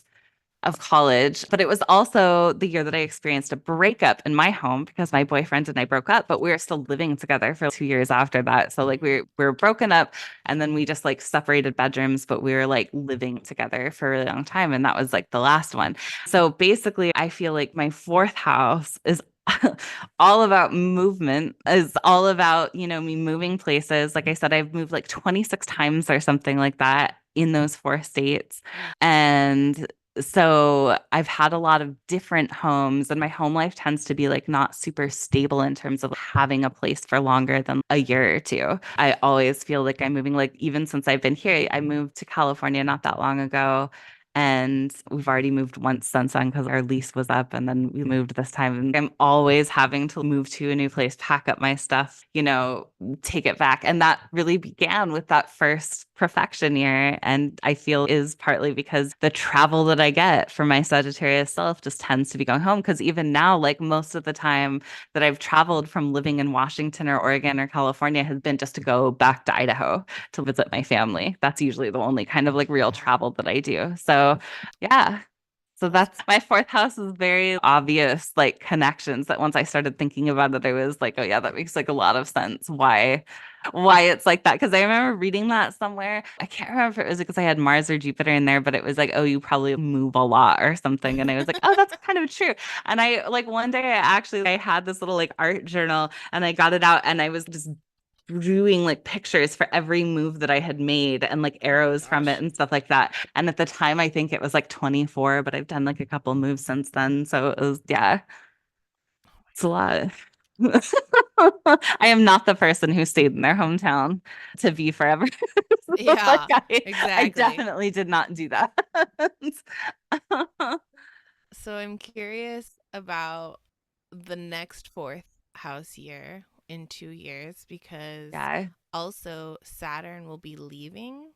of college. But it was also the year that I experienced a breakup in my home because my boyfriend and I broke up, but we were still living together for 2 years after that. So like Mm. we were broken up and then we just like separated bedrooms, but we were like living together for a really long time. And that was like the last one. So basically, I feel like my fourth house is all about movement, is all about, me moving places. Like I said, I've moved like 26 times or something like that in those 4 states. Mm. And so I've had a lot of different homes, and my home life tends to be like not super stable in terms of having a place for longer than a year or two. I always feel like I'm moving, like even since I've been here, I moved to California not that long ago. And we've already moved once since then because our lease was up and then we moved this time. And I'm always having to move to a new place, pack up my stuff, take it back. And that really began with that first perfection year. And I feel is partly because the travel that I get from my Sagittarius self just tends to be going home. Because even now, like most of the time that I've traveled from living in Washington or Oregon or California has been just to go back to Idaho to visit my family. That's usually the only kind of like real Yeah. travel that I do. So, yeah. So That's that's my fourth house is very obvious, like connections that once I started thinking about it, I was like, oh yeah, that makes like a lot of sense why it's like that. Because I remember reading that somewhere. I can't remember if it was because I had Mars or Jupiter in there, but it was like, oh, you probably move a lot or something. And I was like, oh, that's kind of true. And I like one day I had this little like art journal and I got it out and I was just doing like pictures for every move that I had made and like Oh my arrows from it gosh. and stuff like that. And at the time, I think it was like 24, but I've done like a couple moves since then. So it was, yeah, Oh my it's a gosh. lot. I am not the person who stayed in their hometown to be forever. Like Yeah, I exactly. definitely did not do that. So I'm curious about the next fourth house year in 2 years because Yeah. also Saturn will be leaving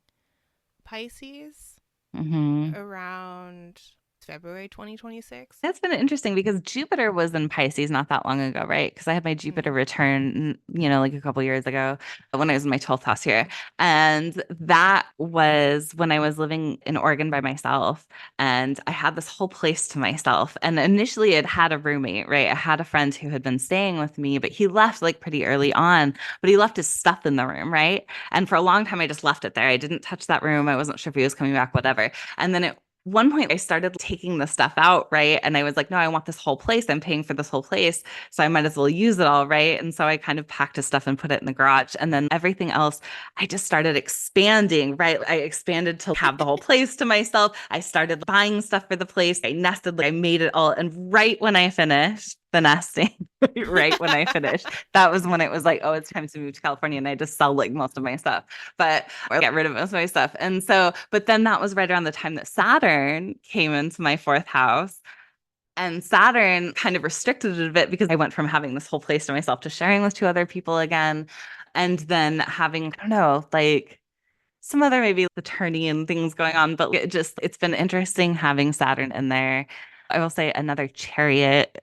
Pisces Hmm. around February 2026. That's been interesting because Jupiter was in Pisces not that long ago, right? Because I had my Jupiter Mm, return, like a couple years ago when I was in my 12th house here. And that was when I was living in Oregon by myself. And I had this whole place to myself. And initially, it had a roommate, right? I had a friend who had been staying with me, but he left like pretty early on, but he left his stuff in the room, right? And for a long time, I just left it there. I didn't touch that room. I wasn't sure if he was coming back, whatever. And then at one point I started taking the stuff out, right? And I was like, no, I want this whole place. I'm paying for this whole place. So I might as well use it all, right? And so I kind of packed his stuff and put it in the garage. And then everything else, I just started expanding, right? I expanded to have the whole place to myself. I started buying stuff for the place. I nested, like I made it all. And right when I finished the nesting, right when I finished, that was when it was like, oh, it's time to move to California. And I just sell like most of my stuff, but or get rid of most of my stuff. And so, but then that was right around the time that Saturn came into my fourth house. And Saturn kind of restricted it a bit because I went from having this whole place to myself to sharing with two other people again. And then having, I don't know, like some other maybe attorney and things going on. But it's been interesting having Saturn in there. I will say another chariot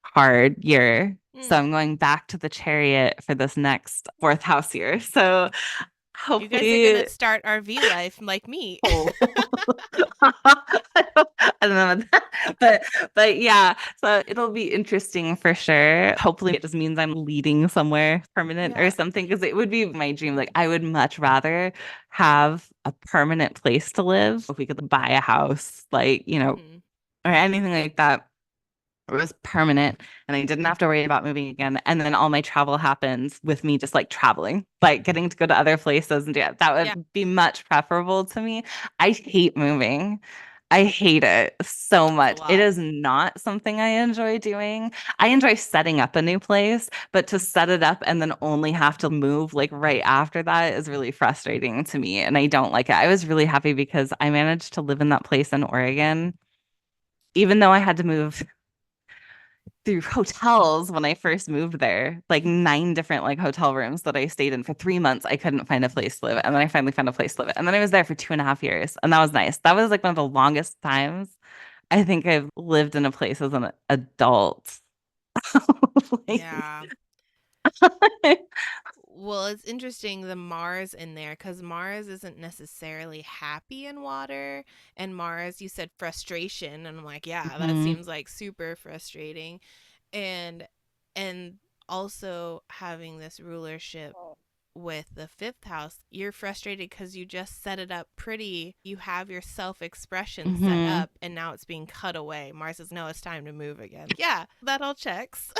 hard year. So mm. I'm going back to the chariot for this next fourth house year. So You guys are gonna hopefully, start RV life like me. oh, I don't know about that. But yeah, so it'll be interesting for sure. Hopefully it just means I'm leading somewhere permanent or Yeah. something because it would be my dream. Like I would much rather have a permanent place to live if we could buy a house, like, Hmm. or anything like that. It was permanent and I didn't have to worry about moving again. And then all my travel happens with me just like traveling, like getting to go to other places and do it. That Yeah, would be much preferable to me. I hate moving. I hate it so it's a much. It lot. is not something I enjoy doing. I enjoy setting up a new place, but to set it up and then only have to move like right after that is really frustrating to me. And I don't like it. I was really happy because I managed to live in that place in Oregon, even though I had to move through hotels when I first moved there, like 9 different like hotel rooms that I stayed in for 3 months. I couldn't find a place to live. And then I finally found a place to live. And then I was there for 2.5 years. And that was nice. That was like one of the longest times I think I've lived in a place as an adult. Like, Yeah. Well, it's interesting the Mars in there because Mars isn't necessarily happy in water. And Mars, you said frustration. And I'm like, yeah, that mhm, seems like super frustrating. And, and also having this rulership with the fifth house, you're frustrated because you just set it up pretty. You have your self expression set mhm. up and now it's being cut away. Mars says, no, it's time to move again. Yeah, that all checks.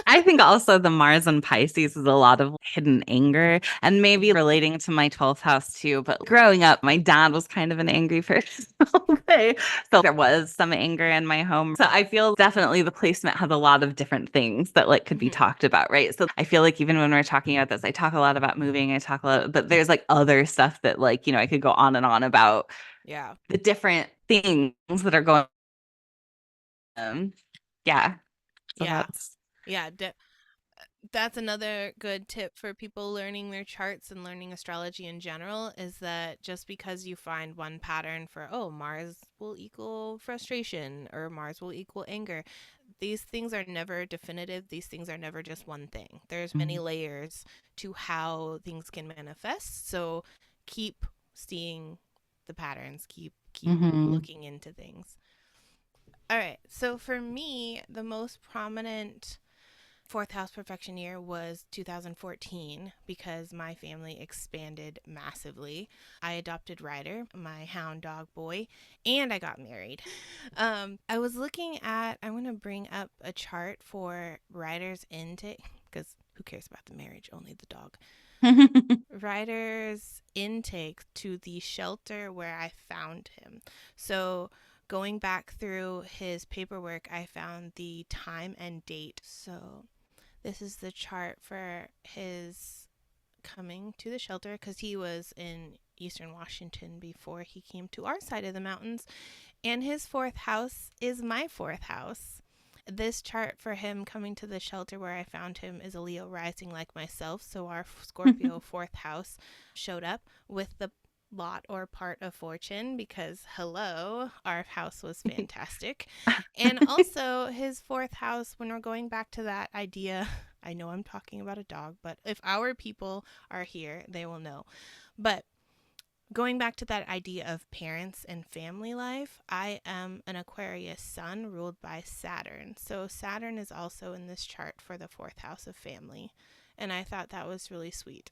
I think also the Mars and Pisces is a lot of hidden anger and maybe relating to my 12th house too. But growing up, my dad was kind of an angry person. Okay. So there was some anger in my home. So I feel definitely the placement has a lot of different things that like could be Hmm. talked about, right? So I feel like even when we're talking about this, I talk a lot about moving, I talk a lot, but there's like other stuff that like, I could go on and on about Yeah. the different things that are going on. Yeah. So Yeah. that's Yeah. That's another good tip for people learning their charts and learning astrology in general is that just because you find one pattern for, oh, Mars will equal frustration or Mars will equal anger, these things are never definitive. These things are never just one thing. There's many layers to how things can manifest. So keep seeing the patterns, keep mm-hmm. looking into things. All right. So for me, the most prominent fourth house perfection year was 2014 because my family expanded massively. I adopted Ryder, my hound dog boy, and I got married. I was looking at, I'm going to bring up a chart for Ryder's intake because Who cares about the marriage? Only the dog. Ryder's intake to the shelter where I found him. So, going back through his paperwork, I found the time and date. So, this is the chart for his coming to the shelter because he was in Eastern Washington before he came to our side of the mountains. And his fourth house is my fourth house. This chart for him coming to the shelter where I found him is a Leo rising like myself. So our Scorpio fourth house showed up with the lot or part of fortune because, hello, our house was fantastic. And also his fourth house, when we're going back to that idea, I know I'm talking about a dog, but if our people are here, they will know. But going back to that idea of parents and family life, I am an Aquarius sun ruled by Saturn. So Saturn is also in this chart for the fourth house of family. And I thought that was really sweet.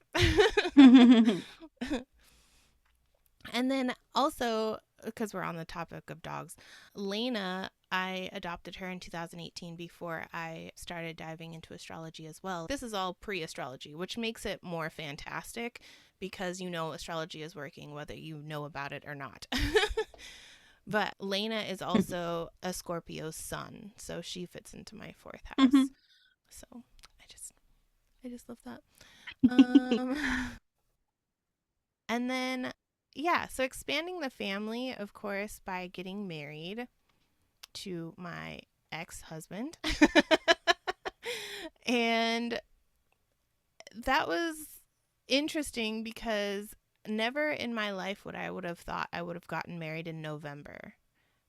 And then also, because we're on the topic of dogs, Lena, I adopted her in 2018 before I started diving into astrology as well. This is all pre-astrology, which makes it more fantastic because you know astrology is working whether you know about it or not. But Lena is also a Scorpio sun, so she fits into my fourth house. So I just I just love that. Um And then, yeah, so expanding the family, of course, by getting married to my ex husband. And that was interesting because never in my life would have thought I would have gotten married in November.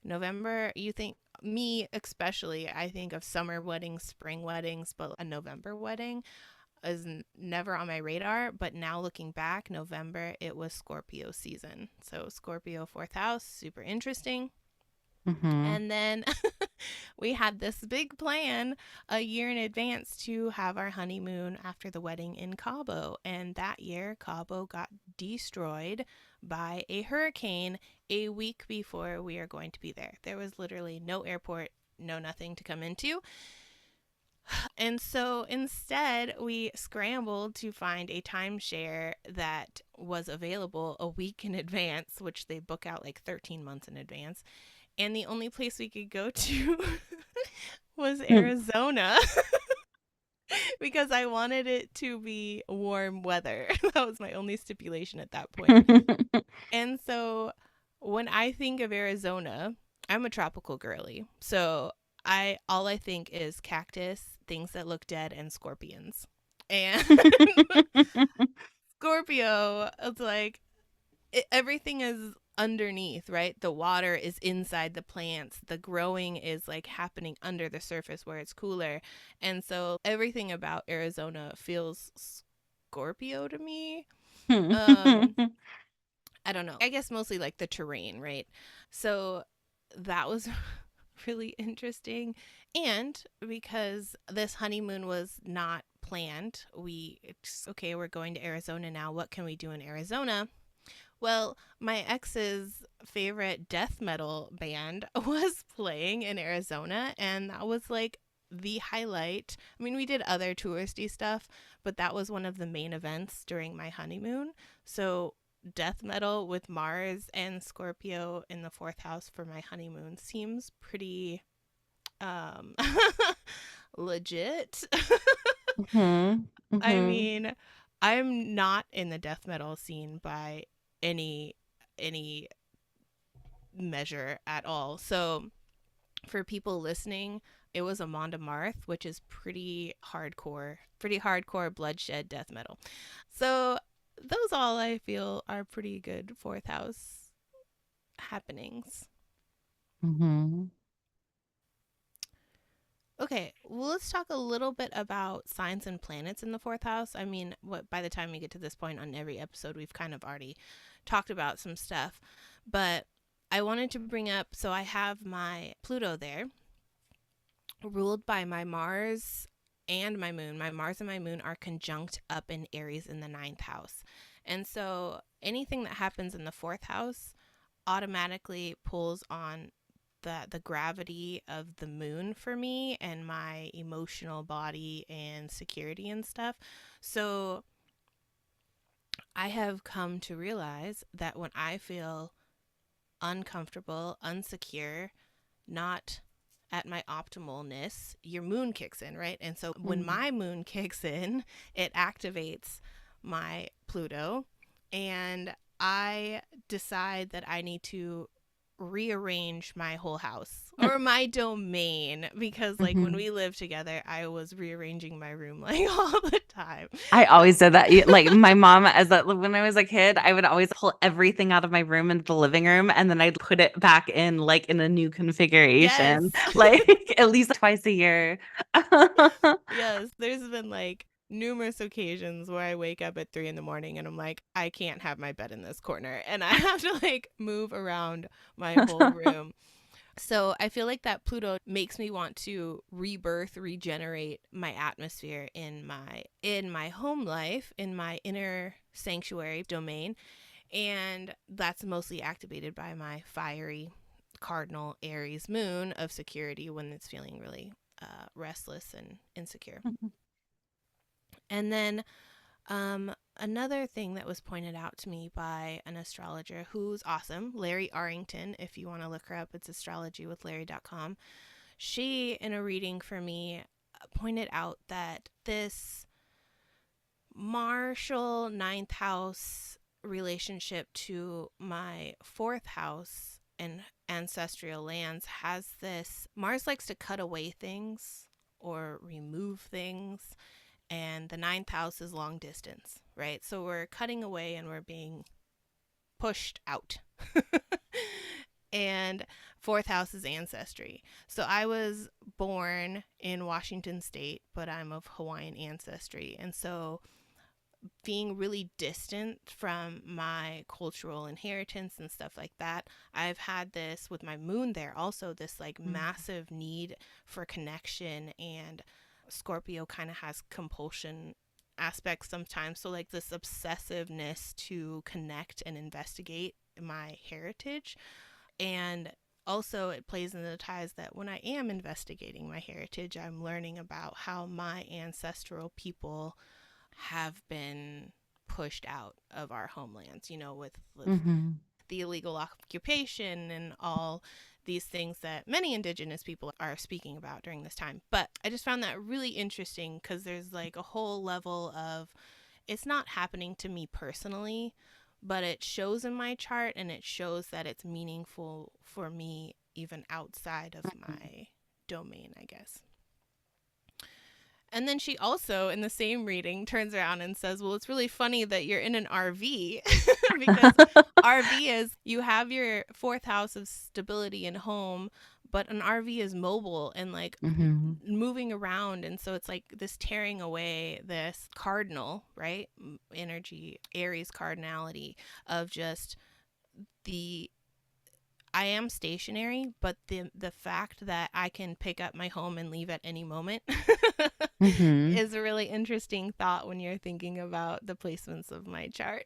November, you think, me especially, I think of summer weddings, spring weddings, but a November wedding is never on my radar. But now looking back, November, it was Scorpio season. So Scorpio fourth house, super interesting. And then we had this big plan a year in advance to have our honeymoon after the wedding in Cabo. And that year, Cabo got destroyed by a hurricane a week before we are going to be there. There was literally no airport, no nothing to come into. And so instead, we scrambled to find a timeshare that was available a week in advance, which they book out like 13 months in advance. And the only place we could go to was Arizona because I wanted it to be warm weather. That was my only stipulation at that point. And so when I think of Arizona, I'm a tropical girly. So I all I think is cactus, things that look dead, and scorpions. And Scorpio, it's like everything is underneath, right? The water is inside the plants. The growing is like happening under the surface where it's cooler. And so everything about Arizona feels Scorpio to me. Um I don't know. I guess mostly like the terrain, right? So that was really interesting. And because this honeymoon was not planned, okay, we're going to Arizona now. What can we do in Arizona? Well, my ex's favorite death metal band was playing in Arizona, and that was like the highlight. I mean, we did other touristy stuff, but that was one of the main events during my honeymoon. So, death metal with Mars and Scorpio in the fourth house for my honeymoon seems pretty um legit. I mean, I'm not in the death metal scene by any any measure at all. So for people listening, it was Amanda Marth, which is pretty hardcore bloodshed death metal. So those all I feel are pretty good fourth house happenings. Okay, well, let's talk a little bit about signs and planets in the fourth house. I mean, what by the time we get to this point on every episode, we've kind of already talked about some stuff. But I wanted to bring up so I have my Pluto there, ruled by my Mars and my moon. My Mars and my moon are conjunct up in Aries in the ninth house. And so anything that happens in the fourth house automatically pulls on the gravity of the moon for me and my emotional body and security and stuff. So I have come to realize that when I feel uncomfortable, unsecure, not at my optimalness, your moon kicks in, right? And so when Mm. my moon kicks in, it activates my Pluto, and I decide that I need to rearrange my whole house or my domain, because like when Mhm. we lived together I was rearranging my room like all the time. I So always did that. Like my mom, when I was a kid, I would always pull everything out of my room into the living room, and then I'd put it back in like in a new configuration, yes. like at least twice a year. Yes, there's been like numerous occasions where I wake up at 3 in the morning and I'm like, I can't have my bed in this corner. And I have to like move around my whole room. So I feel like that Pluto makes me want to rebirth, regenerate my atmosphere in my home life, in my inner sanctuary domain. And that's mostly activated by my fiery cardinal Aries moon of security when it's feeling really restless and insecure. And then another thing that was pointed out to me by an astrologer who's awesome, Larry Arrington, if you want to look her up, it's astrologywithlarry.com. She, in a reading for me, pointed out that this Martial ninth house relationship to my fourth house and ancestral lands has this. Mars likes to cut away things or remove things, and the ninth house is long distance, right? So we're cutting away and we're being pushed out. And fourth house is ancestry. So I was born in Washington state, but I'm of Hawaiian ancestry. And so being really distant from my cultural inheritance and stuff like that, I've had this with my moon there also, this like massive need for connection. And Scorpio kind of has compulsion aspects sometimes. So, like, this obsessiveness to connect and investigate my heritage. And also, it plays into the ties that when I am investigating my heritage, I'm learning about how my ancestral people have been pushed out of our homelands, you know, with Mhm. the illegal occupation and all these things that many indigenous people are speaking about during this time. But I just found that really interesting because there's like a whole level of, it's not happening to me personally, but it shows in my chart and it shows that it's meaningful for me even outside of my domain, I guess. And then she also, in the same reading, turns around and says, well, it's really funny that you're in an RV because RV is you have your fourth house of stability and home, but an RV is mobile and like Mhm. moving around. And so it's like this tearing away this cardinal, right? Energy, Aries cardinality of just the I am stationary, but the fact that I can pick up my home and leave at any moment Mhm. is a really interesting thought when you're thinking about the placements of my chart.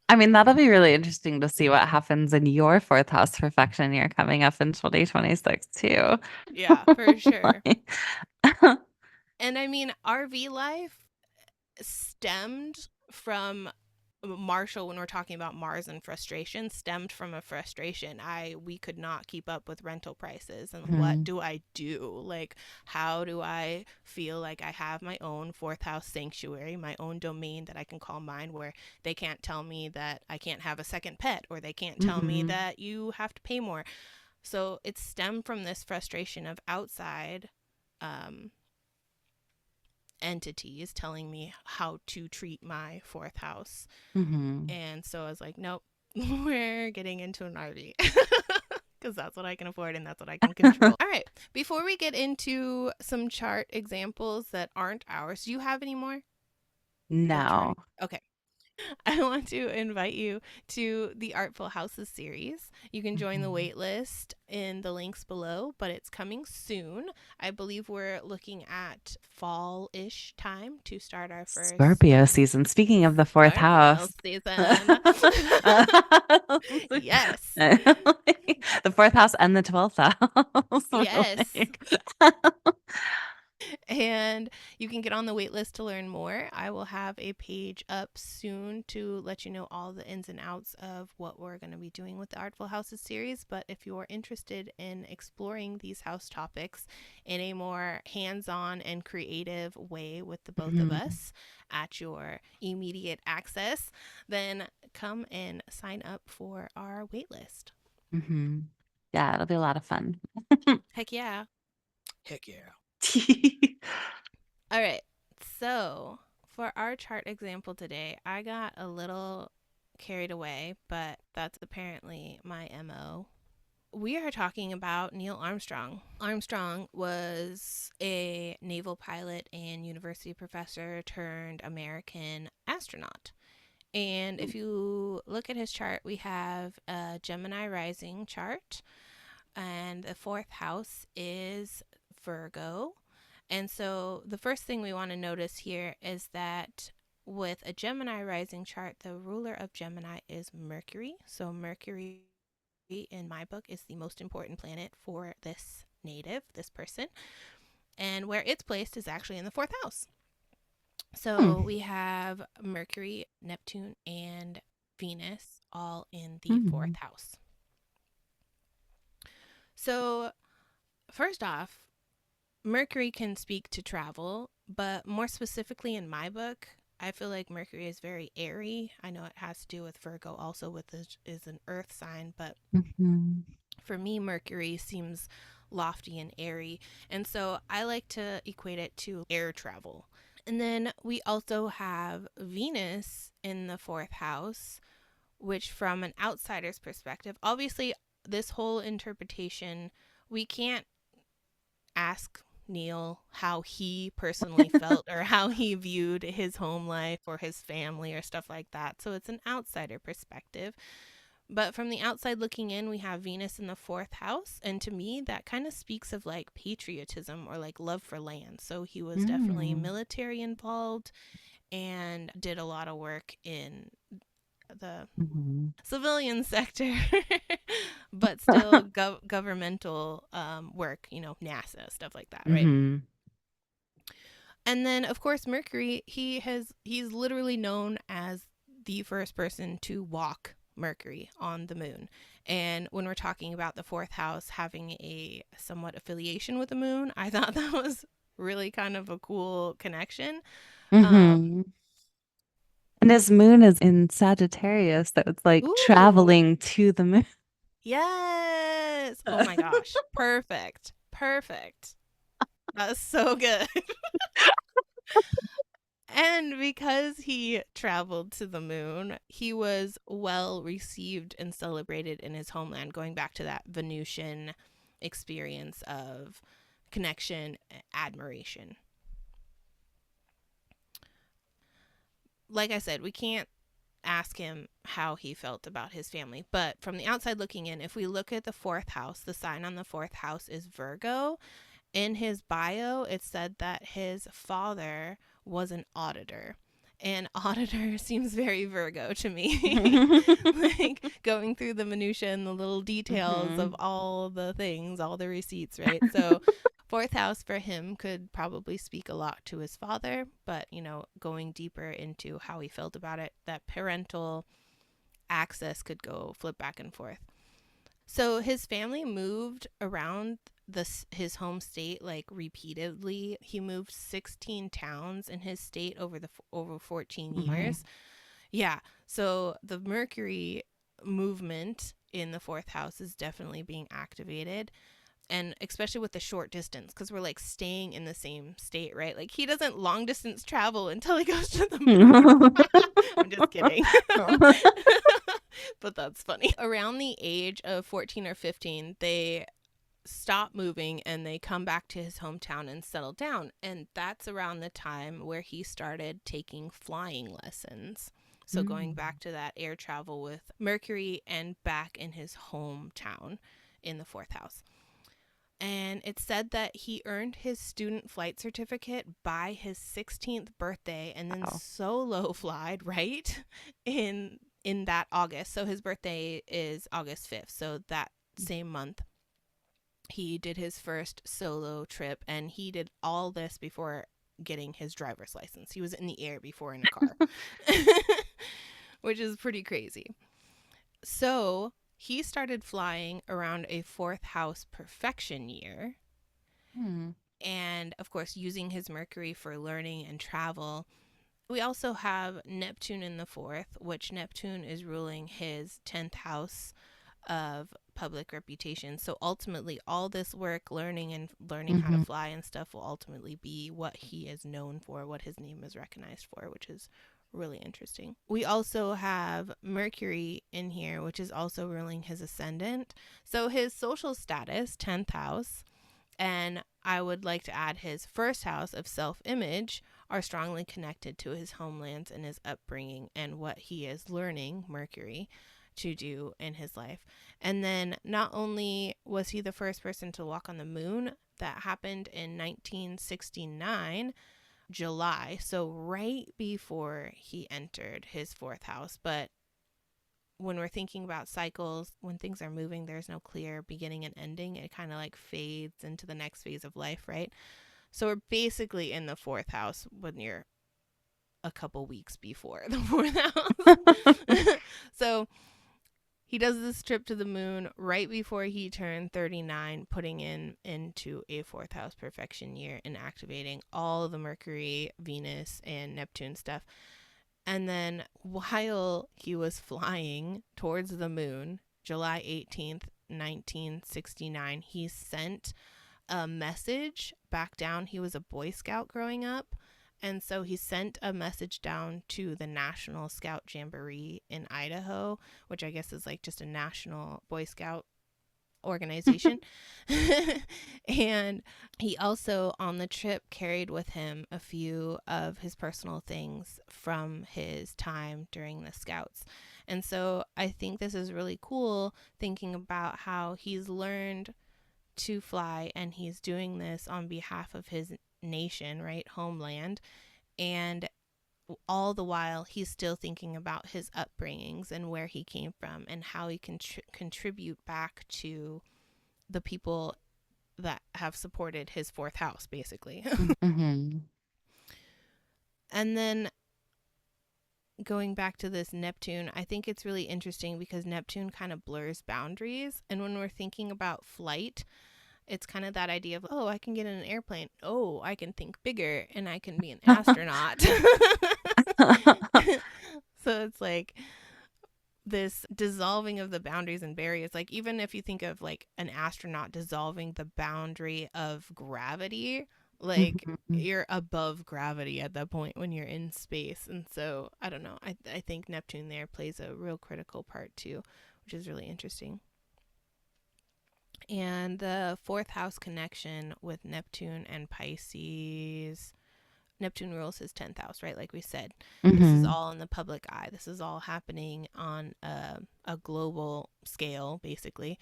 I mean, that'll be really interesting to see what happens in your fourth house perfection year coming up in 2026 too. Yeah, for sure. Like, And I mean, RV life stemmed from Marshall, when we're talking about Mars and frustration, stemmed from a frustration. We could not keep up with rental prices, and what Mhm. do I do? Like, how do I feel like I have my own fourth house sanctuary, my own domain that I can call mine, where they can't tell me that I can't have a second pet, or they can't tell me Mhm. that you have to pay more. So it stemmed from this frustration of outside um, entities telling me how to treat my fourth house. Mhm. And so I was like, nope, we're getting into an RV because that's what I can afford and that's what I can control. All right. Before we get into some chart examples that aren't ours, do you have any more? Like chart? No. Okay. I want to invite you to the Artful Houses series. You can join the Mhm. wait list in the links below, but it's coming soon. I believe we're looking at fall-ish time to start our first Scorpio season. Speaking of the fourth Scorpio house. season. Yes. The fourth house and the 12th house. We're Yes. like, And you can get on the wait list to learn more. I will have a page up soon to let you know all the ins and outs of what we're going to be doing with the Artful Houses series. But if you're interested in exploring these house topics in a more hands on and creative way with the both of mhm, us at your immediate access, then come and sign up for our wait list. mhm. Yeah, it'll be a lot of fun. Heck yeah. Heck yeah. Mhm. All right. So, for our chart example today, I got a little carried away, but that's apparently my MO. We are talking about Neil Armstrong. Armstrong was a naval pilot and university professor turned American astronaut. And if you look at his chart, we have a Gemini rising chart, and the fourth house is Virgo. And so the first thing we want to notice here is that with a Gemini rising chart, the ruler of Gemini is Mercury. So Mercury in my book is the most important planet for this native, this person. And where it's placed is actually in the fourth house. So we have Mercury, Neptune, and Venus all in the fourth Mhm. house. So, first off, Mercury can speak to travel, but more specifically in my book, I feel like Mercury is very airy. I know it has to do with Virgo also with this is an earth sign, but Mhm. for me Mercury seems lofty and airy. And so I like to equate it to air travel. And then we also have Venus in the fourth house, which from an outsider's perspective, obviously this whole interpretation, we can't ask Neil how he personally felt or how he viewed his home life or his family or stuff like that. So it's an outsider perspective. But from the outside looking in, we have Venus in the fourth house. And to me, that kind of speaks of like patriotism or like love for land. So he was definitely Mhm. military involved and did a lot of work in the Mhm. civilian sector, but still governmental work, NASA, stuff like that, right? Mhm. And then of course Mercury, he's literally known as the first person to walk Mercury on the moon. And when we're talking about the fourth house having a somewhat affiliation with the moon, I thought that was really kind of a cool connection. Um Mhm. And his moon is in Sagittarius, that was like ooh, traveling to the moon. yes. Oh my gosh. Perfect. Perfect. That's so good. And because he traveled to the moon, he was well received and celebrated in his homeland, going back to that Venusian experience of connection, admiration. Like I said, we can't ask him how he felt about his family, but from the outside looking in, if we look at the fourth house, the sign on the fourth house is Virgo. In his bio, it said that his father was an auditor. And auditor seems very Virgo to me. Like going through the minutia and the little details of Mhm. all the things, all the receipts, right? So, fourth house for him could probably speak a lot to his father, but going deeper into how he felt about it, that parental access could go flip back and forth. So his family moved around his home state like repeatedly. He moved 16 towns in his state over 14 My. years. Yeah. So the Mercury movement in the fourth house is definitely being activated, and especially with the short distance because we're like staying in the same state, right? Like he doesn't long distance travel until he goes to the moon. I'm just kidding. But that's funny. Around the age of 14 or 15, they stop moving and they come back to his hometown and settle down. And that's around the time where he started taking flying lessons. So going back to that air travel with Mercury and back in his hometown in the fourth house. And it said that he earned his student flight certificate by his 16th birthday and then Wow. solo flied right in that August. So his birthday is August 5th. So that same month he did his first solo trip, and he did all this before getting his driver's license. He was in the air before in a car. Which is pretty crazy. So he started flying around a fourth house perfection year. And of course, using his Mercury for learning and travel. We also have Neptune in the fourth, which Neptune is ruling his 10th house of public reputation. So ultimately, all this work, learning and learning how to fly and stuff will ultimately be what he is known for, what his name is recognized for, which is really interesting. We also have Mercury in here, which is also ruling his ascendant. So his social status, 10th house, and I would like to add his first house of self-image are strongly connected to his homelands and his upbringing and what he is learning, Mercury, to do in his life. And then not only was he the first person to walk on the moon, that happened in 1969, July, so right before he entered his fourth house. But when we're thinking about cycles, when things are moving, there's no clear beginning and ending. It kind of like fades into the next phase of life, right? So we're basically in the fourth house when you're a couple weeks before the fourth house. So he does this trip to the moon right before he turned 39, putting into a fourth house perfection year and activating all the Mercury, Venus, and Neptune stuff. And then while he was flying towards the moon, July 18th, 1969, he sent a message back down. He was a Boy Scout growing up. And so he sent a message down to the National Scout Jamboree in Idaho, which I guess is like just a national Boy Scout organization. And he also on the trip carried with him a few of his personal things from his time during the Scouts. And so I think this is really cool, thinking about how he's learned to fly and he's doing this on behalf of his nation, right? Homeland. And all the while he's still thinking about his upbringings and where he came from and how he can contribute back to the people that have supported his fourth house, basically. And then going back to this Neptune, I think it's really interesting because Neptune kind of blurs boundaries. And when we're thinking about flight, it's kind of that idea of, oh, I can get in an airplane. Oh, I can think bigger and I can be an astronaut. So it's like this dissolving of the boundaries and barriers. Like even if you think of like an astronaut dissolving the boundary of gravity, like you're above gravity at that point when you're in space. And so I don't know, I think Neptune there plays a real critical part too, which is really interesting. And the fourth house connection with Neptune and Pisces. Neptune rules his 10th house, right? Like we said, this is all in the public eye. This is all happening on a global scale, basically.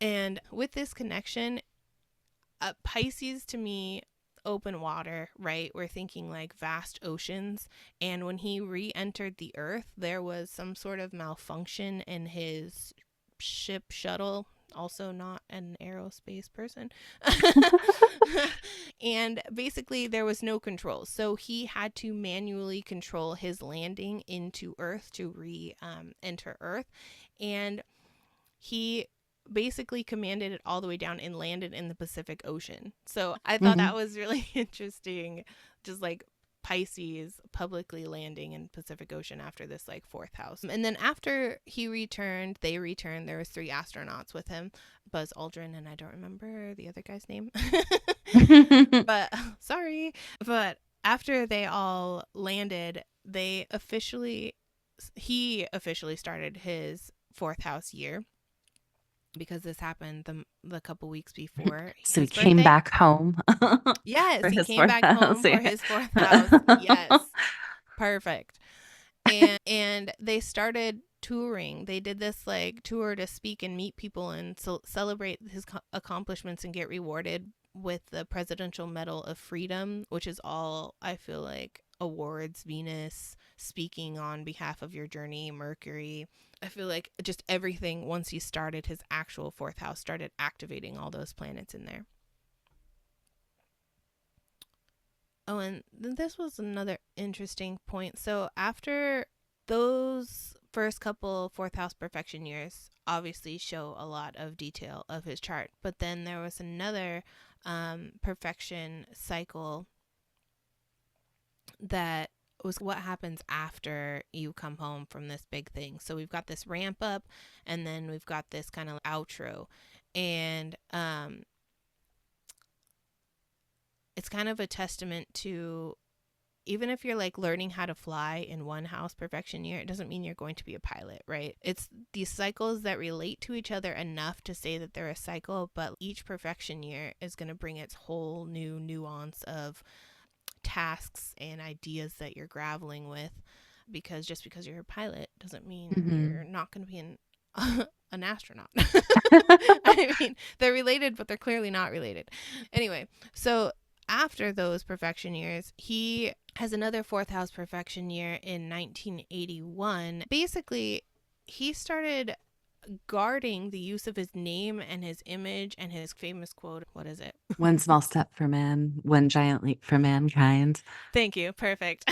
And with this connection, Pisces to me, open water, right? We're thinking like vast oceans. And when he re entered the Earth, there was some sort of malfunction in his shuttle, also not an aerospace person. And basically there was no control, so he had to manually control his landing into Earth to enter Earth. And he basically commanded it all the way down and landed in the Pacific Ocean. So I thought that was really interesting, just like Pisces publicly landing in Pacific Ocean after this like fourth house. And then after they returned, there was 3 astronauts with him, Buzz Aldrin, and I don't remember the other guy's name. But sorry. But after they all landed, he officially started his fourth house year. because this happened the couple weeks before So he his came birthday. back home Yes, for he his came fourth back house. home for Yeah. his fourth house. Yes, perfect. And they started touring. They did this like tour to speak and meet people and celebrate his accomplishments and get rewarded with the Presidential Medal of Freedom, which is all, I feel like, awards, Venus speaking on behalf of your journey, Mercury. I feel like just everything, once he started his actual fourth house, started activating all those planets in there. Oh, and this was another interesting point. So after those first couple fourth house perfection years obviously show a lot of detail of his chart, but then there was another perfection cycle that was what happens after you come home from this big thing. So we've got this ramp up, and then we've got this kind of outro, and it's kind of a testament to, even if you're like learning how to fly in one house perfection year, it doesn't mean you're going to be a pilot, right? It's these cycles that relate to each other enough to say that they're a cycle, but each perfection year is going to bring its whole new nuance of tasks and ideas that you're grappling with. Because just because you're a pilot doesn't mean Hmm. you're not going to be an astronaut. I mean, they're related, but they're clearly not related. Anyway, so after those perfection years, he has another fourth house perfection year in 1981. Basically, he started guarding the use of his name and his image and his famous quote. What is it? One small step for man, one giant leap for mankind. Thank you. Perfect.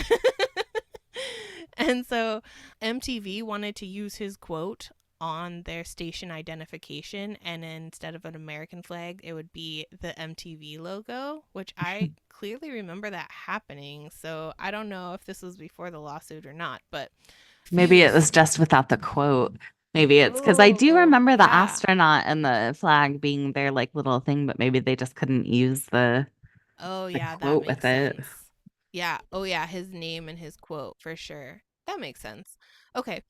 And so MTV wanted to use his quote on their station identification, and instead of an American flag, it would be the MTV logo, which I clearly remember that happening. So I don't know if this was before the lawsuit or not, but Maybe it was fuse. just without the quote. Maybe it's because I do Oh, remember the yeah. astronaut and the flag being their like little thing, but maybe they just couldn't use Oh, the yeah, that quote with makes it. sense. Yeah. Oh, yeah, his name and his quote for sure. That makes sense. Okay.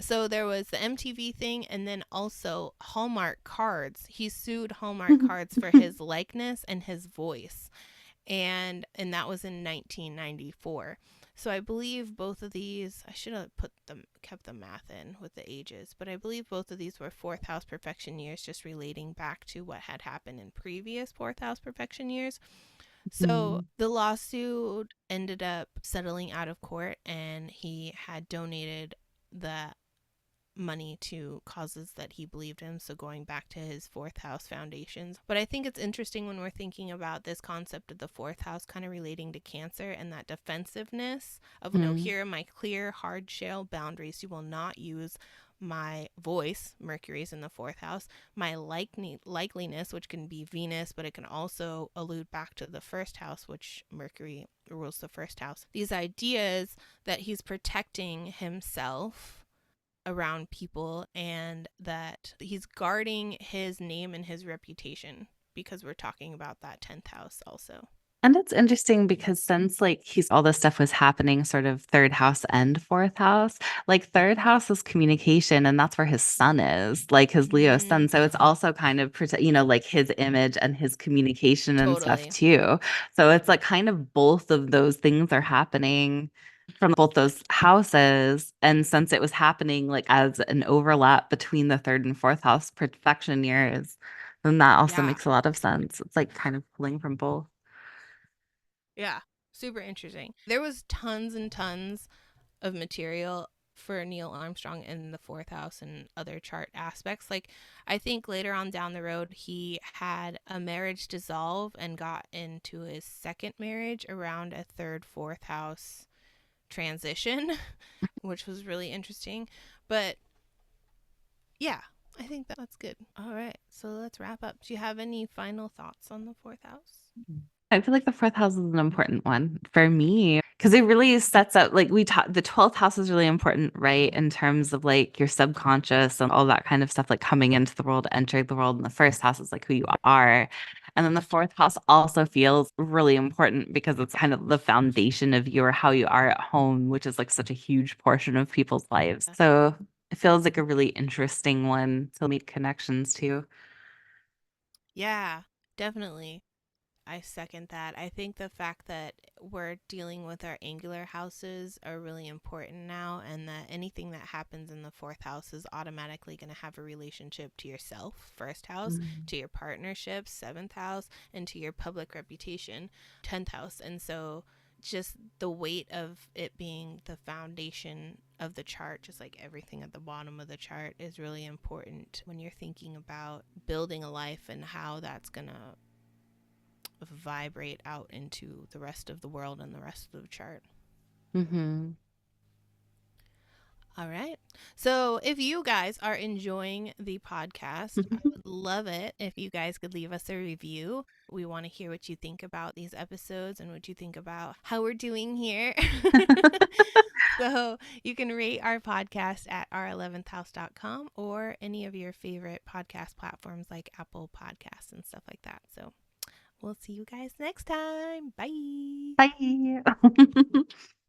So there was the MTV thing, and then also Hallmark cards. He sued Hallmark cards for his likeness and his voice. And that was in 1994. So I believe both of these, I should have kept the math in with the ages, but I believe both of these were fourth house perfection years, just relating back to what had happened in previous fourth house perfection years. So Mhm. the lawsuit ended up settling out of court, and he had donated the money to causes that he believed in. So going back to his fourth house foundations. But I think it's interesting when we're thinking about this concept of the fourth house kind of relating to Cancer and that defensiveness of, no, Mhm. here are my clear, hard shell boundaries. You will not use my voice, Mercury's in the fourth house, my likeliness, which can be Venus, but it can also allude back to the first house, which Mercury rules the first house. These ideas that he's protecting himself around people, and that he's guarding his name and his reputation, because we're talking about that 10th house also. And it's interesting because since like he's all this stuff was happening sort of third house and fourth house, like third house is communication and that's where his sun is, like his Leo Mm, sun. So it's also kind of like his image and his communication and stuff totally. too. So it's like kind of both of those things are happening from both those houses. And since it was happening like as an overlap between the third and fourth house perfection years, then that also Yeah. makes a lot of sense. It's like kind of pulling from both. Yeah. Super interesting. There was tons and tons of material for Neil Armstrong in the fourth house and other chart aspects. Like, I think later on down the road, he had a marriage dissolve and got into his second marriage around a third, fourth house transition, which was really interesting. But yeah, I think that's good. All right, so let's wrap up. Do you have any final thoughts on the fourth house? I feel like the fourth house is an important one for me because it really sets up like we talk the 12th house is really important, right? In terms of like your subconscious and all that kind of stuff, like coming into the world, entering the world. And the first house is like who you are. And then the fourth house also feels really important because it's kind of the foundation of your how you are at home, which is like such a huge portion of people's lives. So It feels like a really interesting one to make connections to. Yeah, definitely. I second that. I think the fact that we're dealing with our angular houses are really important now, and that anything that happens in the fourth house is automatically going to have a relationship to yourself, first house, Mm. to your partnerships, seventh house, and to your public reputation, 10th house. And so just the weight of it being the foundation of the chart, just like everything at the bottom of the chart, is really important when you're thinking about building a life and how that's going to vibrate out into the rest of the world and the rest of the chart. Mm-hmm. All right. So, if you guys are enjoying the podcast, I would love it if you guys could leave us a review. We want to hear what you think about these episodes and what you think about how we're doing here. So, you can rate our podcast at our11thhouse.com or any of your favorite podcast platforms like Apple Podcasts and stuff like that. So, we'll see you guys next time. Bye. Bye.